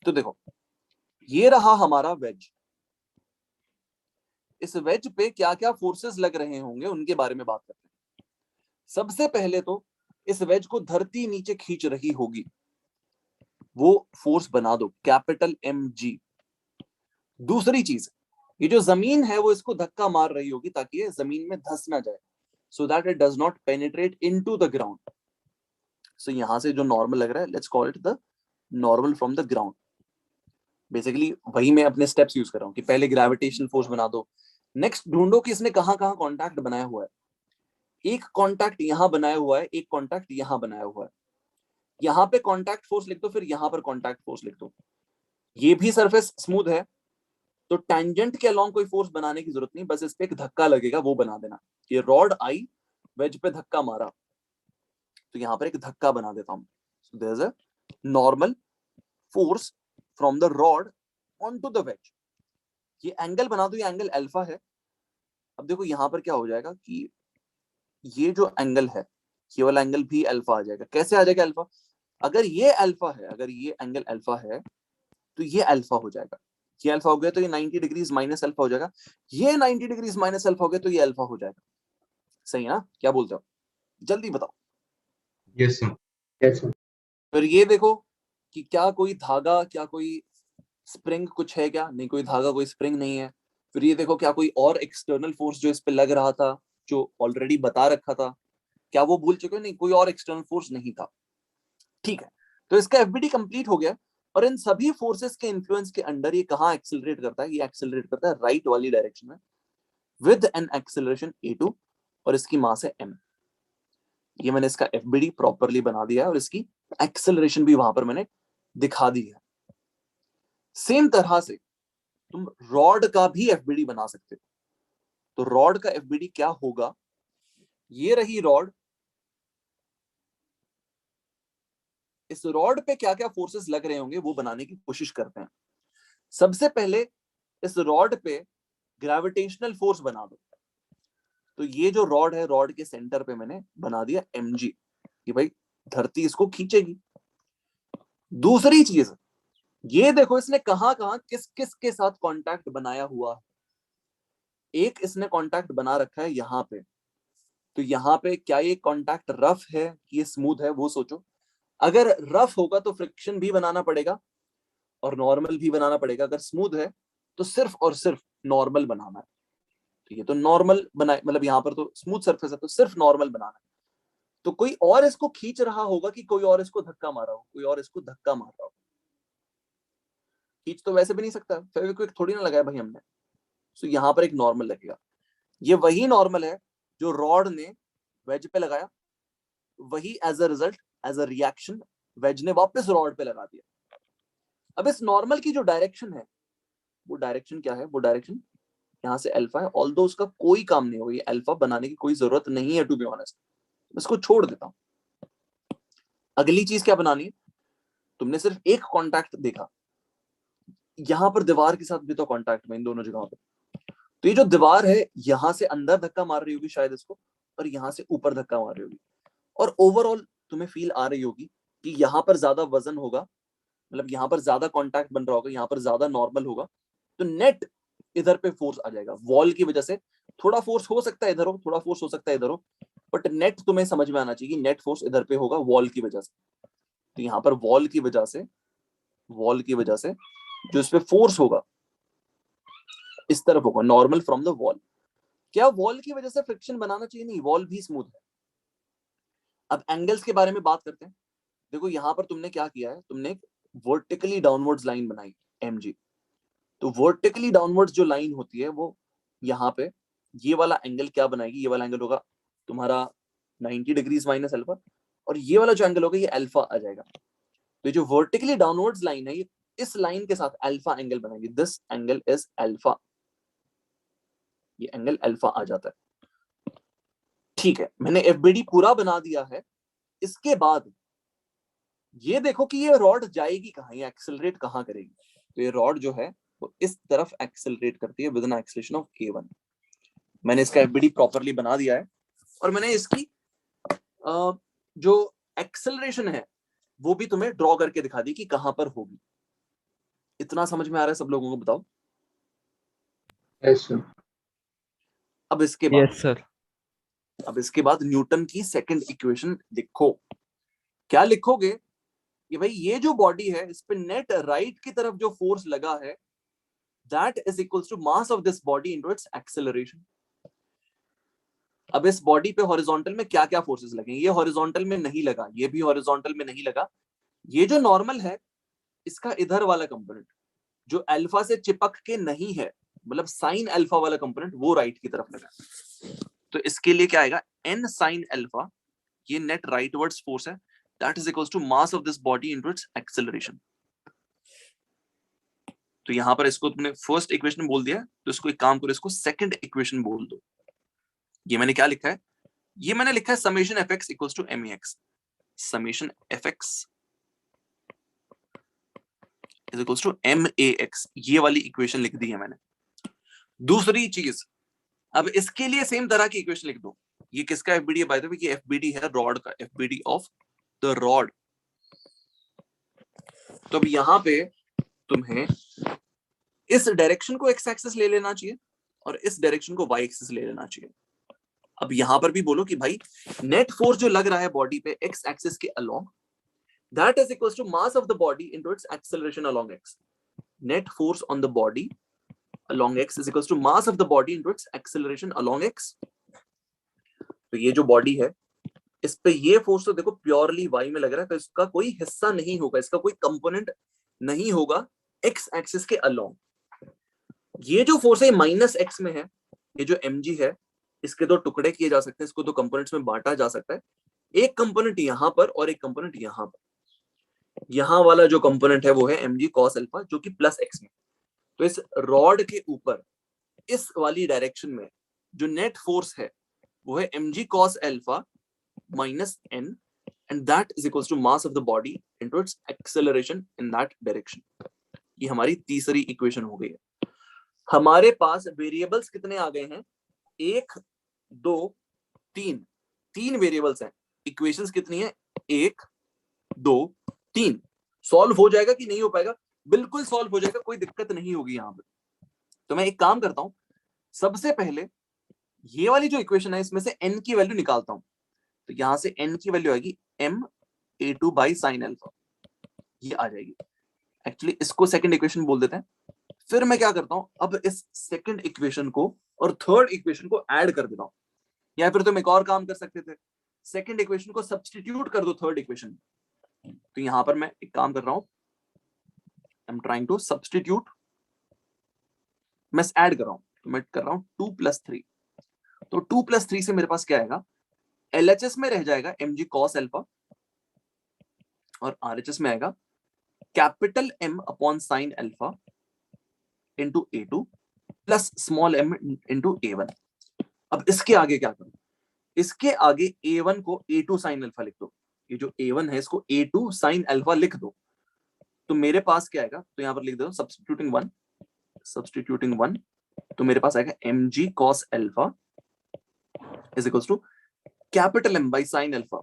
तो देखो ये रहा हमारा वेज। इस वेज पे क्या क्या फोर्सेस लग रहे होंगे उनके बारे में बात करते हैं। सबसे पहले तो इस वेज को धरती नीचे खींच रही होगी, वो फोर्स बना दो, कैपिटल MG। दूसरी चीज, ये जो जमीन है वो इसको धक्का मार रही होगी ताकि ये जमीन में धंस ना जाए, so that it does not penetrate into the ground. So यहां से जो नॉर्मल लग रहा है, let's call it the normal from the ground. Basically वही मैं अपने स्टेप्स यूज कर रहा हूं कि पहले ग्रेविटेशनल फोर्स बना दो। नेक्स्ट ढूंढो कि इसने कहां कहां कॉन्टैक्ट बनाया हुआ है। एक कॉन्टैक्ट यहां बनाया हुआ है, एक कॉन्टैक्ट यहां बनाया हुआ है। यहां पे कॉन्टैक्ट फोर्स लिख दो, फिर यहां पर कॉन्टैक्ट फोर्स लिख दो। ये भी सरफेस स्मूथ है तो टैंजेंट के अलोंग कोई फोर्स बनाने की जरूरत नहीं, बस इस पे एक धक्का लगेगा वो बना देना। ये रॉड आई, वेज पे धक्का मारा, तो यहां पर एक धक्का बना देता हूं। So there is a normal force from the rod onto the wedge. ये एंगल बना दो, ये एंगल अल्फा है। अब देखो यहां पर क्या हो जाएगा कि ये जो एंगल है, ये वाला एंगल भी अल्फा आ जाएगा। कैसे आ जाएगा अल्फा? अगर ये अल्फा है, अगर ये एंगल अल्फा है तो ये अल्फा हो जाएगा। ये अल्फा हो गया तो ये 90 डिग्रीज माइनस अल्फा हो जाएगा। ये 90 डिग्रीज माइनस अल्फा हो गया तो ये अल्फा हो जाएगा। सही है ना? क्या बोलते हो? जल्दी बताओ। Yes sir. Yes sir. फिर ये देखो कि क्या कोई धागा, क्या कोई स्प्रिंग कुछ है क्या? नहीं, कोई धागा कोई स्प्रिंग नहीं है। फिर ये देखो क्या कोई और एक्सटर्नल फोर्स जो इस पे लग रहा था, जो ऑलरेडी बता रखा था, क्या वो भूल चुके हो? नहीं, कोई और एक्सटर्नल फोर्स नहीं था। ठीक है, तो इसका FBD कंप्लीट हो गया। और इन सभी फोर्सेस के इन्फ्लुएंस के अंडर ये कहां एक्सेलरेट करता है? ये एक्सेलरेट करता है राइट वाली डायरेक्शन में विद एन एक्सेलरेशन A2 और इसकी मास है m। ये मैंने इसका FBD प्रॉपरली बना दिया है और इसकी एक्सेलरेशन भी वहां पर मैंने दिखा दी है। सेम तरह से तुम रॉड का भी FBD बना सकते हो। तो रॉड का FBD क्या होगा? ये रही रॉड, इस रॉड पे क्या क्या फोर्सेस लग रहे होंगे वो बनाने की कोशिश करते हैं। सबसे पहले इस रॉड पे ग्रेविटेशनल फोर्स बना दो। तो ये जो रॉड है, रॉड के सेंटर पे मैंने बना दिया MG कि भाई धरती इसको खींचेगी। दूसरी चीज, ये देखो इसने कहां कहां किस किस के साथ कांटेक्ट बनाया हुआ है। एक इसने कांटेक्ट बना रखा है यहां पे, तो यहां पे क्या ये कांटेक्ट रफ है कि ये स्मूथ है? वो सोचो। अगर रफ होगा तो फ्रिक्शन भी बनाना पड़ेगा और नॉर्मल भी बनाना पड़ेगा। अगर स्मूथ है तो सिर्फ और सिर्फ नॉर्मल बनाना है। तो ये तो नॉर्मल बना, मतलब यहाँ पर तो स्मूथ सरफेस है तो सिर्फ नॉर्मल बनाना है। तो कोई और इसको खींच रहा होगा कि कोई और इसको धक्का मारा हो, कोई और इसको धक्का मार रहा हो। खींच तो वैसे भी नहीं सकता, फेविक्विक थोड़ी ना लगाया भाई हमने। तो यहाँ पर एक नॉर्मल लगेगा। ये वही नॉर्मल है जो रॉड ने वेज पे लगाया, वही as a result, as a reaction wedge ने वापस रॉड पे लगा दिया। अब इस नॉर्मल की जो डायरेक्शन है वो डायरेक्शन क्या है, वो डायरेक्शन यहाँ से अल्फा है, ऑल्दो उसका कोई काम नहीं होगा, ये अल्फा बनाने की कोई जरूरत नहीं है टू बी ऑनेस्ट, इसको छोड़ देता हूँ। अगली चीज क्या बनानी है, तुमने सिर्फ एक कॉन्टैक्ट देखा, यहां पर दीवार के साथ भी तो कॉन्टैक्ट में इन दोनों जगहों पे, तो ये जो दीवार है यहां से अंदर धक्का मार रही होगी शायद इसको, और यहां से ऊपर धक्का मार रही होगी, और ओवरऑल तुम्हें फील आ रही होगी कि यहाँ पर ज्यादा वजन होगा, मतलब यहाँ पर ज्यादा कॉन्टैक्ट बन रहा होगा, यहाँ पर ज्यादा नॉर्मल होगा, तो नेट इधर पे फोर्स आ जाएगा वॉल की वजह से। थोड़ा फोर्स हो सकता है इधर हो, थोड़ा फोर्स हो सकता है इधर हो, बट नेट तुम्हें समझ में आना चाहिए, नेट फोर्स इधर पे होगा वॉल की वजह से। तो यहाँ पर वॉल की वजह से जो इस पे फोर्स होगा इस तरफ होगा, नॉर्मल फ्रॉम द वॉल। क्या वॉल की वजह से फ्रिक्शन बनाना चाहिए? नहीं, वॉल भी स्मूथ है। अब एंगल्स के बारे में बात करते हैं। देखो यहाँ पर तुमने क्या किया है, तुमने एक वर्टिकली डाउनवर्ड्स लाइन बनाई mg, तो वर्टिकली डाउनवर्ड्स जो लाइन होती है वो यहाँ पे ये वाला एंगल क्या बनाएगी, ये वाला एंगल होगा तुम्हारा 90 डिग्रीज माइनस अल्फा, और ये वाला जो एंगल होगा ये अल्फा आ जाएगा। तो जो वर्टिकली डाउनवर्ड्स लाइन है ये इस लाइन के साथ अल्फा एंगल बनाएगी, दिस एंगल इज अल्फा, ये एंगल अल्फा आ जाता है। ठीक है, मैंने एफबीडी पूरा बना दिया है। इसके बाद ये देखो कि ये रॉड जाएगी कहाँ, ये एक्सेलरेट कहाँ करेगी। तो ये रॉड जो है वो इस तरफ एक्सेलरेट करती है with an acceleration of k1। मैंने इसका एफबीडी प्रॉपर्ली बना दिया है, और मैंने इसकी जो एक्सेलरेशन है वो भी तुम्हें ड्रॉ करके दिखा दी कि कहां पर होगी। इतना समझ में आ रहा है सब लोगों को? बताओ। Yes sir. अब इसके बाद यस सर। अब इसके बाद न्यूटन की सेकंड इक्वेशन लिखो। क्या लिखोगे कि भाई ये जो बॉडी है इस पे नेट राइट की तरफ जो फोर्स लगा है that is equals to mass of this body into its acceleration. अब इस बॉडी पे हॉरिजॉन्टल में क्या क्या फोर्सेस लगे, ये हॉरिजॉन्टल में नहीं लगा, ये भी हॉरिजॉन्टल में नहीं लगा, ये जो नॉर्मल है इसका इधर वाला कंपोनेंट जो अल्फा से चिपक के नहीं है, मतलब साइन अल्फा वाला कंपोनेंट, वो राइट की तरफ लगा। तो इसके लिए क्या आएगा, n साइन अल्फा, ये नेट राइटवर्ड्स फोर्स है, that is equals to mass of this body into its acceleration. तो यहां पर इसको तुमने फर्स्ट इक्वेशन बोल दिया, तो इसको एक काम करो, इसको सेकंड इक्वेशन बोल दो। ये मैंने क्या लिखा है, ये मैंने लिखा है summation fx equals to max, summation fx is equals to max, ये वाली इक्वेशन लिख दी है मैंने। दूसरी चीज, अब इसके लिए सेम तरह की इक्वेशन लिख दो। ये किसका एफबीडी है बाय द वे, ये एफबीडी है रॉड का, एफबीडी ऑफ द रॉड। तो अब यहां पे तुम्हें इस डायरेक्शन को एक्स एक्सिस ले लेना चाहिए और इस डायरेक्शन को वाई एक्सिस ले लेना चाहिए। अब यहां पर भी बोलो कि भाई नेट फोर्स जो लग रहा है बॉडी पे एक्स एक्सिस के along, that is equals to mass of the body into its acceleration along X. Net force on the body along x is equals to mass of the body into its acceleration along x। तो ये जो body है इस पे ये force तो देखो purely y में लग रहा है, तो इसका कोई हिस्सा नहीं होगा, इसका कोई कंपोनेंट नहीं होगा x एक्सिस के अलोंग। ये जो फोर्स है माइनस x में है, ये जो mg है, इसके दो टुकड़े किए जा सकते हैं, इसको दो कंपोनेंट्स में बांटा जा सकता है। एक कंपोनेंट यहां पर और एक कंपोनेंट यहां पर। यहां वाला जो कंपोनेंट है वो है mg cos अल्फा, जो कि प्लस x में। तो इस रॉड के ऊपर इस वाली डायरेक्शन में जो नेट फोर्स है वो है mg cos alpha minus n, and that is equals to mass of the body into its acceleration in that direction. ये हमारी तीसरी इक्वेशन हो गई है। हमारे पास वेरिएबल्स कितने आ गए हैं, 1 2 3, 3 वेरिएबल्स हैं। इक्वेशंस कितनी है, 1 2 3। सॉल्व हो जाएगा कि नहीं हो पाएगा? बिल्कुल सॉल्व हो जाएगा, कोई दिक्कत नहीं होगी यहाँ पे। तो मैं एक काम करता हूं, सबसे पहले ये वाली जो इक्वेशन है इसमें से n की वैल्यू निकालता हूं। तो यहां से n की वैल्यू आएगी ma2 बाई साइन अल्फा, ये आ जाएगी। एक्चुअली इसको सेकंड इक्वेशन बोल देते हैं। फिर मैं क्या करता हूं, अब इस सेकंड इक्वेशन को और थर्ड इक्वेशन को ऐड कर देता हूं, या फिर तुम एक और काम कर सकते थे, सेकंड इक्वेशन को सब्स्टिट्यूट कर दो थर्ड इक्वेशन। तो यहां पर मैं एक काम कर रहा हूं, I'm trying to substitute, मैं ऐड कर रहा हूं, तो मैं कर रहा हूं 2 + 3। तो 2 + 3 से मेरे पास क्या आएगा, LHS में रह जाएगा mg cos अल्फा और RHS में आएगा capital M upon sine alpha into A2 plus small m into A1। अब इसके आगे क्या करूं? इसके आगे A1 को A2 साइन अल्फा लिख दो। ये जो A1 है इसको A2 साइन अल्फा लिख दो, तो मेरे पास क्या आएगा? तो यहां पर लिख दो सब्स्टिट्यूटिंग वन, तो मेरे पास आएगा mg cos alpha is equals to capital M by sine alpha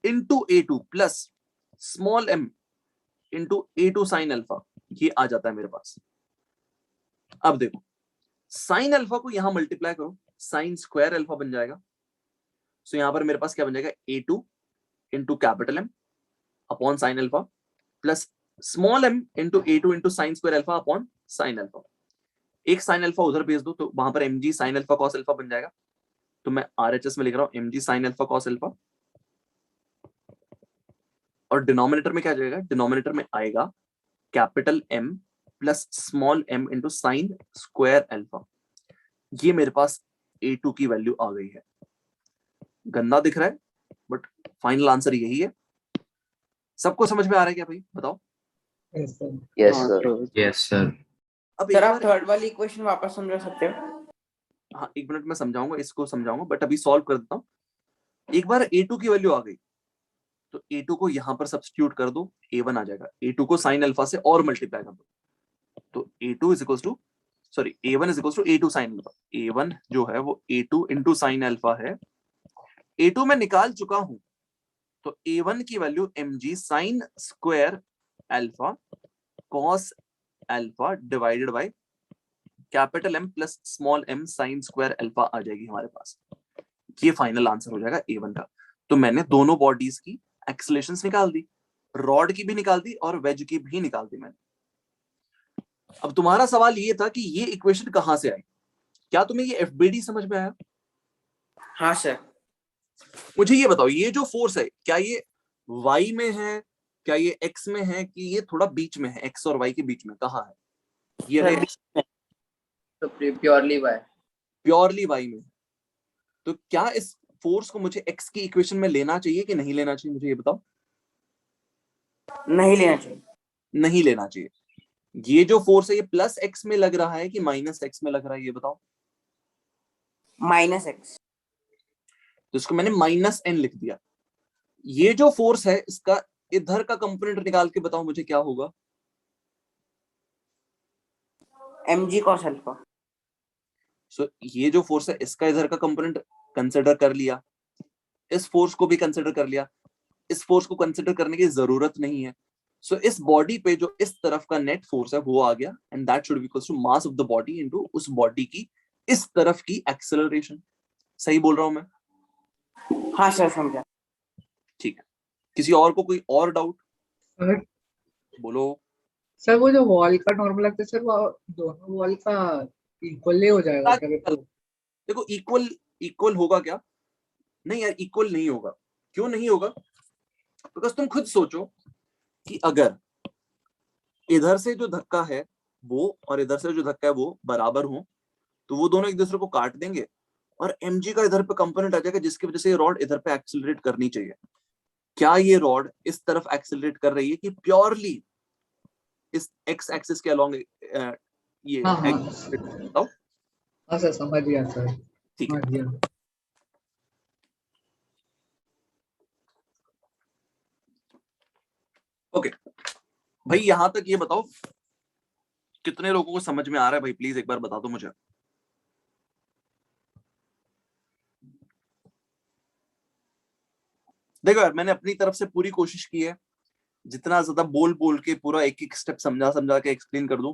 into A2 plus small m into A2 sine alpha. ये आ जाता है मेरे पास। अब देखो साइन अल्फा को यहां मल्टीप्लाई करो, साइन स्क्वायर अल्फा बन जाएगा। सो यहां पर मेरे पास क्या बन जाएगा? A2 into capital M upon sine alpha plus small m into A2 into sign square alpha upon sine alpha. एक साइन अल्फा उधर भेज दो तो वहां पर mg sine alpha cos alpha बन जाएगा। तो मैं RHS में लिख रहा हूं mg sine alpha cos alpha, और डिनोमिनेटर में क्या जाएगा? डिनोमिनेटर में आएगा capital M plus small m into sine square alpha. ये मेरे पास A2 की वैल्यू आ गई है। गंदा दिख रहा है बट फाइनल आंसर यही है। सबको समझ में आ रहा है क्या भाई? बताओ। Yes sir. Yes sir. अब सर एक आप बार थर्ड वाली इक्वेशन वापस समझा सकते हो? हाँ, एक मिनट में समझाऊंगा, इसको समझाऊंगा बट अभी सॉल्व कर देता हूँ। एक बार A2 की वैल्यू आ गई तो A2 को यहां पर सब्स्टिट्यूट कर दो, A1 आ जाएगा। A2 को साइन अल्फा से और मल्टीप्लाई कर दो, तो A2 is equals to sorry A1 is equals to A2 sine alpha. A1 जो है वो A2 इंटू साइन अल्फा है। A2 में निकाल चुका हूं, तो A1 की value mg sine square alpha cos alpha divided by capital M plus small m sine square alpha आ जाएगी हमारे पास। ये फाइनल आंसर हो जाएगा A1 का। तो मैंने दोनों बॉडीज की एक्सेलरेशंस निकाल दी, रॉड की भी निकाल दी और वेज की भी निकाल दी मैंने। अब तुम्हारा सवाल ये था कि ये इक्वेशन कहां से आई? क्या तुम्हें ये FBD समझ में आया? हाँ सर। मुझे ये बताओ, ये जो फोर्स है क्या ये y में है, क्या ये x में है, कि ये थोड़ा बीच में है, x और y के बीच में कहाँ है? ये रहे तो प्योरली बाय प्योरली y में। तो क्या इस फोर्स को मुझे x की इक्वेशन में लेना चाहिए कि नहीं लेना चाहिए? मुझे ये बताओ। नहीं लेना चाहिए। नहीं लेना चाहिए। ये जो फोर्स है ये प्लस x में लग रहा है कि माइनस x में लग रहा है? ये बताओ। Minus x. तो इसको मैंने माइनस n लिख दिया। ये जो फोर्स है इसका इधर का कंपोनेंट निकाल के बताओ मुझे क्या होगा? mg cos alpha. सो ये जो फोर्स है इसका इधर का कंपोनेंट कंसिडर कर लिया, इस फोर्स को भी कंसिडर कर लिया, इस फोर्स को कंसिडर करने की जरूरत नहीं है। सो इस बॉडी पे जो इस तरफ का नेट फोर्स है वो आ गया, and that should be equal to mass of the body into उस बॉडी की इस तरफ की एक्सेलरेशन। सही बोल रहा हूं मैं? हाँ सर समझा। ठीक है। किसी और को कोई और डाउट? सर बोलो। सर वो जो वॉल का नॉर्मल लगता है सर, वो दोनों वॉल का इक्वली हो जाएगा क्या? देखो इक्वल इक्वल होगा क्या? नहीं यार, इक्वल नहीं होगा। क्यों नहीं होगा? बिकॉज तुम खुद सोचो कि अगर इधर से जो धक्का है वो और इधर से जो धक्का है वो बराबर हो तो वो दोनों एक दूसरे को काट देंगे और mg का इधर पे कंपोनेंट आ जाएगा जिसकी वजह से ये रॉड इधर पे एक्सेलरेट करनी चाहिए। क्या ये रॉड इस तरफ एक्सेलरेट कर रही है कि प्योरली इस x एक्सिस के अलोंग ये हाँ हाँ बताओ। हाँ सर, समझ गया सर, ठीक है। समझ गया। ओके भाई, यहां तक ये बताओ कितने लोगों को समझ में आ रहा है भाई? प्लीज एक बार बता दो मुझे। देखो यार, मैंने अपनी तरफ से पूरी कोशिश की है, जितना ज्यादा बोल बोल के पूरा एक एक स्टेप समझा समझा के एक्सप्लेन कर दूं।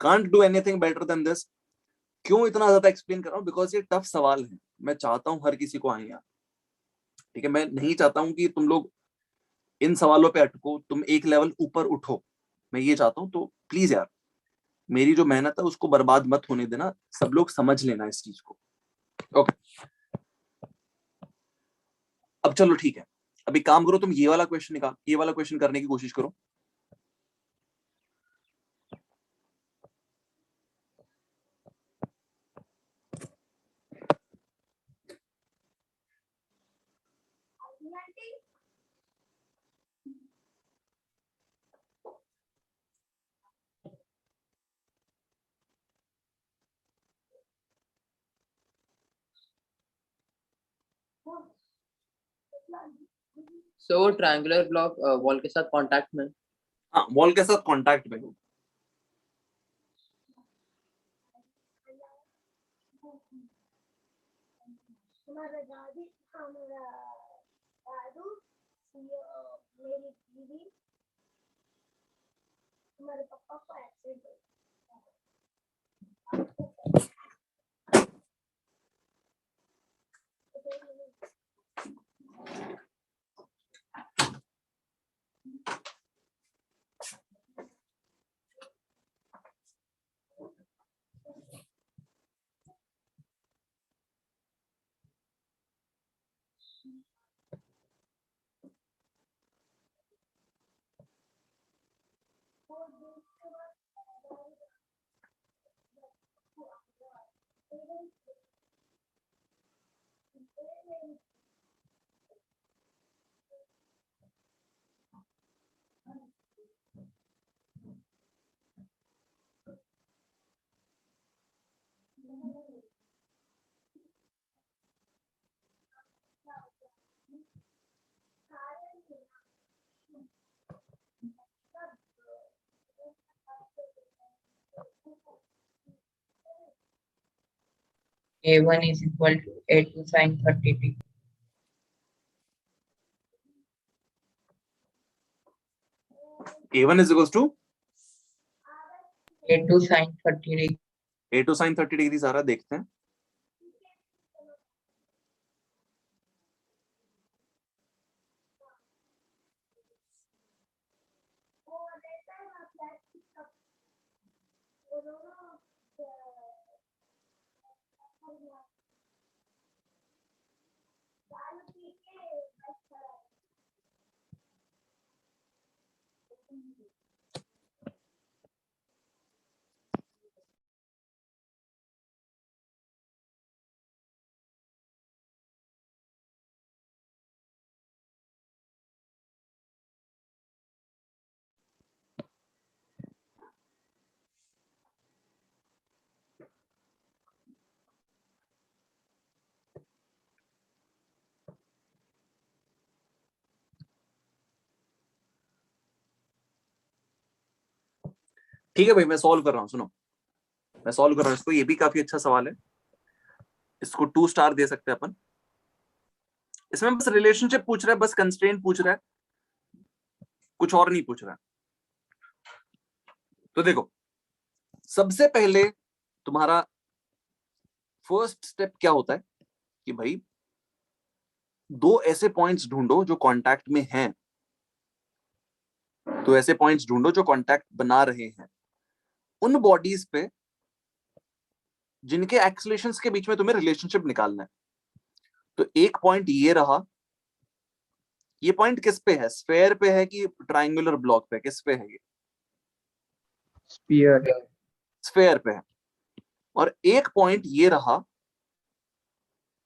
Can't do anything better than this. क्यों इतना ज्यादा एक्सप्लेन कर रहा हूं? बिकॉज ये टफ सवाल है। मैं चाहता हूं हर किसी को आए यार, ठीक है? मैं नहीं चाहता हूं कि तुम लोग इन सवालों पे अटको, तुम एक लेवल ऊपर उठो। मैं ये चाहता हूं, तो प्लीज यार मेरी जो मेहनत है उसको बर्बाद मत होने देना। सब लोग समझ लेना इस चीज को। ओके अब चलो ठीक है, अभी काम करो, तुम ये वाला क्वेश्चन निकाल, ये वाला क्वेश्चन करने की कोशिश करो। सो वो ट्रायंगुलर ब्लॉक वॉल के साथ कांटेक्ट में, हाँ वॉल के साथ कांटेक्ट में। A1 is equal to A2 sin 30t. A1 is equals to A2 sin 30t. A2 sin 30 degree सारा देखते हैं। ठीक है भाई, मैं सॉल्व कर रहा हूँ, सुनो मैं सॉल्व कर रहा हूँ इसको। ये भी काफी अच्छा सवाल है, इसको 2 स्टार दे सकते हैं अपन। इसमें बस रिलेशनशिप पूछ रहा है, बस कंस्ट्रेंट पूछ रहा है, कुछ और नहीं पूछ रहा है। तो देखो, सबसे पहले तुम्हारा फर्स्ट स्टेप क्या होता है कि भाई 2 ऐसे पॉइंट्स ढूंढो जो कांटेक्ट में हैं, 2 ऐसे पॉइंट्स ढूंढो जो कांटेक्ट बना रहे हैं उन बॉडीज पे जिनके एक्सेलरेशंस के बीच में तुम्हें रिलेशनशिप निकालना है। तो एक पॉइंट ये रहा, ये पॉइंट किस पे है, स्फेयर पे है कि ट्रायंगुलर ब्लॉक पे, किस पे है ये? स्फेयर पे है। और एक पॉइंट ये रहा,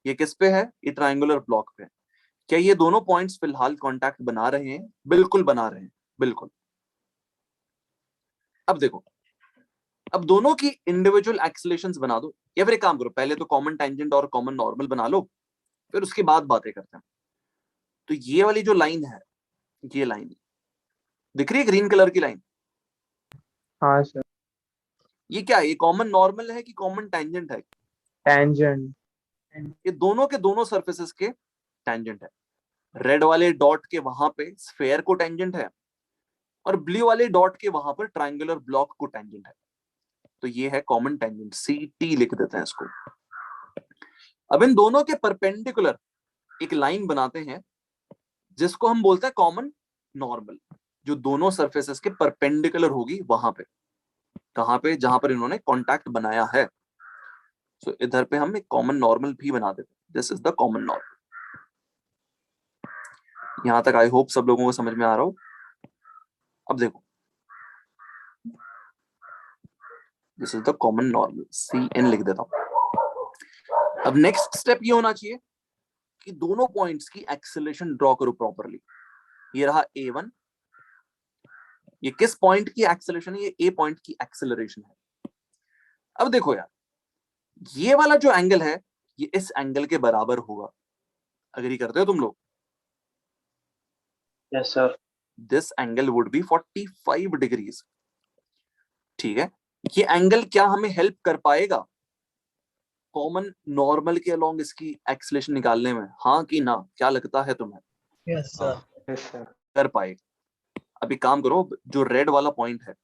ये किस पे है, ये ट्रायंगुलर ब्लॉक पे। क्या ये दोनों पॉइंट्स फिलहाल कांटेक्ट बना रहे हैं? बिल्कुल बना रहे हैं, बिल्कुल। अब देखो, अब दोनों की इंडिविजुअल एक्सेलरेशंस बना दो, या फिर एक काम करो, पहले तो कॉमन टेंजेंट और कॉमन नॉर्मल बना लो, फिर उसके बाद बातें करते हैं। तो ये वाली जो लाइन है, ये लाइन दिख रही है, ग्रीन कलर की लाइन? हाँ सर। ये क्या है, ये कॉमन नॉर्मल है कि कॉमन टेंजेंट है? टेंजेंट। ये दोनों के दोनों सरफेसेस के टेंजेंट है। रेड वाले डॉट के वहां पे स्फेयर को टेंजेंट है, और ब्लू वाले डॉट के वहां पर ट्रायंगुलर ब्लॉक को टेंजेंट है। तो ये है कॉमन टेंजेंट, CT लिख देते हैं इसको। अब इन दोनों के परपेंडिकुलर एक लाइन बनाते हैं जिसको हम बोलते हैं कॉमन नॉर्मल, जो दोनों सरफेसेस के परपेंडिकुलर होगी वहां पे। कहां पे? जहां पर इन्होंने कांटेक्ट बनाया है। सो इधर पे हम एक कॉमन नॉर्मल भी बना देते हैं। This is the common normal. यहां तक आई होप सब लोगों को समझ में आ रहा हो। अब देखो, this is the common normal, CN लिख देता हूं। अब नेक्स्ट स्टेप ये होना चाहिए कि दोनों पॉइंट्स की एक्सेलरेशन ड्रॉ करो प्रॉपरली। ये रहा A1, ये किस पॉइंट की एक्सेलरेशन है? ये A पॉइंट की एक्सेलरेशन है। अब देखो यार, ये वाला जो एंगल है ये इस एंगल के बराबर होगा। अग्री करते हो तुम लोग? Yes, sir. This angle would be 45 degrees. ठीक है, ये एंगल क्या हमें हेल्प कर पाएगा कॉमन नॉर्मल के अलोंग इसकी एक्सेलेरेशन निकालने में, हाँ कि ना? क्या लगता है तुम्हें? Yes sir. Yes, sir. कर पाएगा। अभी काम करो, जो रेड वाला पॉइंट है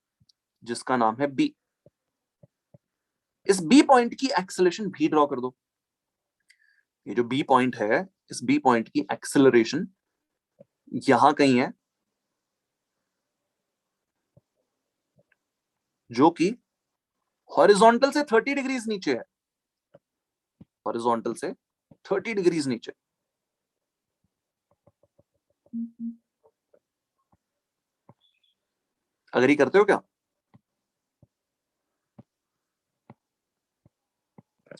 जिसका नाम है बी, इस बी पॉइंट की एक्सेलरेशन भी ड्रॉ कर दो। ये जो बी पॉइंट है, इस बी पॉइंट की एक्सेलरेशन यहां कहीं है, जो कि हॉरिजॉन्टल से 30 डिग्रीज नीचे है। हॉरिजॉन्टल से 30 डिग्रीज नीचे। अग्री करते हो क्या?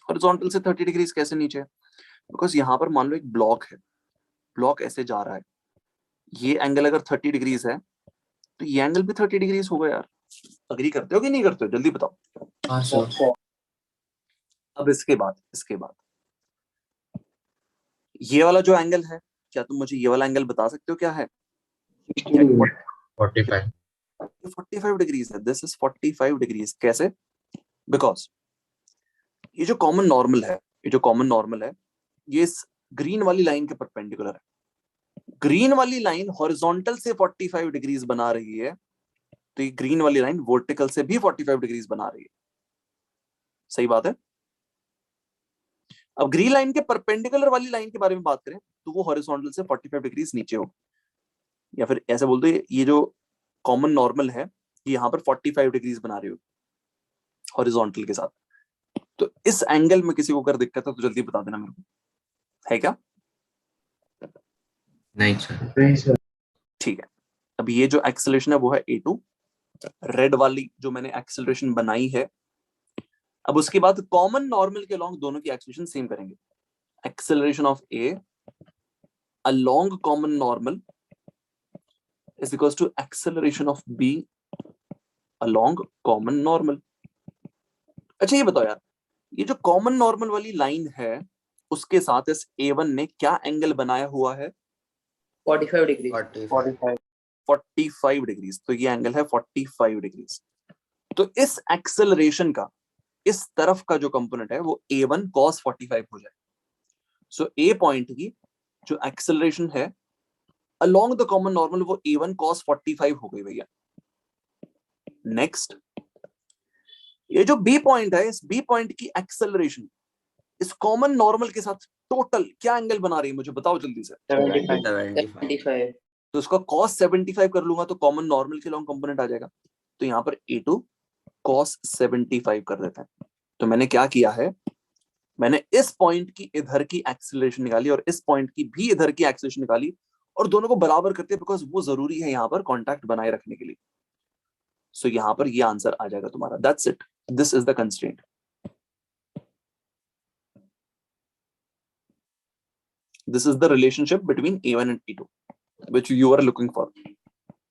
हॉरिजॉन्टल से 30 डिग्रीज कैसे नीचे है? बिकॉज यहां पर मान लो एक ब्लॉक है, ब्लॉक ऐसे जा रहा है, ये एंगल अगर 30 डिग्रीज है तो ये एंगल भी 30 डिग्रीज होगा यार। अग्री करते हो कि नहीं करते हो? जल्दी बताओ। हाँ सर। अब इसके बाद ये वाला जो एंगल है, क्या तुम मुझे ये वाला एंगल बता सकते हो क्या है? 45 45 डिग्रीज है। This is 45 degrees. कैसे? बिकॉज ये जो कॉमन नॉर्मल है, ये इस ग्रीन वाली लाइन के परपेंडिकुलर है। ग्रीन वाली लाइन हॉरिजॉन्टल से 45 डिग्रीज बना रही है, तो ये ग्रीन वाली लाइन वर्टिकल से भी 45 डिग्रीज बना रही है। सही बात है। अब ग्रीन लाइन के परपेंडिकुलर वाली लाइन के बारे में बात करें तो वो हॉरिजॉन्टल से 45 डिग्रीज नीचे हो, या फिर ऐसे बोल दो ये जो कॉमन नॉर्मल है ये यहाँ पर 45 डिग्रीज बना रही हो हॉरिजॉन्टल के साथ। तो इस एंगल में किसी को अगर दिक्कत है तो जल्दी बता देना मेरे को, है क्या? नहीं सर। ठीक है। अब ये जो एक्सेलरेशन है वो है A2, रेड वाली जो मैंने एक्सेलरेशन बनाई है। अब उसके बाद कॉमन नॉर्मल के अलोंग दोनों की एक्सेलरेशन सेम करेंगे। Acceleration of A along common normal is equals to acceleration of B along common normal। अच्छा ये बताओ यार, ये जो कॉमन नॉर्मल वाली लाइन है उसके साथ इस A1 ने क्या एंगल बनाया हुआ है? 45 डिग्री। 45 डिग्रीज। तो ये एंगल है 45 डिग्रीज। तो इस एक्सेलरेशन का इस तरफ का जो कंपोनेंट है वो A1 cos 45 हो जाए। सो A पॉइंट की जो एक्सेलरेशन है along द कॉमन नॉर्मल वो A1 cos 45 हो गई भैया। नेक्स्ट, ये जो B पॉइंट है, इस B पॉइंट की एक्सेलरेशन इस कॉमन नॉर्मल के साथ टोटल क्या एंगल बना रही है मुझे बताओ जल्दी से। 75। तो इसका cos 75 कर लूंगा तो कॉमन नॉर्मल के लॉन्ग कंपोनेंट आ जाएगा। तो यहाँ पर A2 cos 75 कर देते हैं। तो मैंने क्या किया है, मैंने इस पॉइंट की इधर की एक्सेलरेशन निकाली और इस पॉइंट की भी इधर की एक्सेलरेशन निकाली और दोनों को बराबर करते हैं बिकॉज वो जरूरी है यहाँ पर कॉन्टैक्ट बनाए रखने के लिए। सो यहाँ पर ये आंसर आ जाएगा तुम्हारा। That's it, this is the constraint. This is the relationship between A1 and A2, which you are looking for.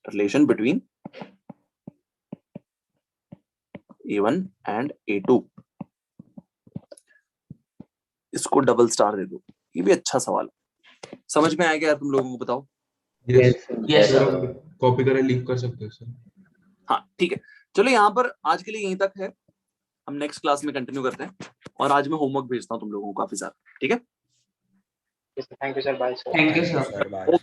Relation between A1 and A2. इसको डबल स्टार दे दो। ये भी अच्छा सवाल है। समझ में आया क्या यार तुम लोगों को? बताओ। Yes, sir. कॉपी करके लीव कर सकते हो सर। हाँ ठीक है, चलो यहाँ पर आज के लिए यहीं तक है। हम नेक्स्ट क्लास में कंटिन्यू करते हैं और आज मैं होमवर्क भेजता हूँ तुम लोगों को काफी सारा। ठीक है, Thank you, sir. Bye, sir. Thank you, sir. Okay.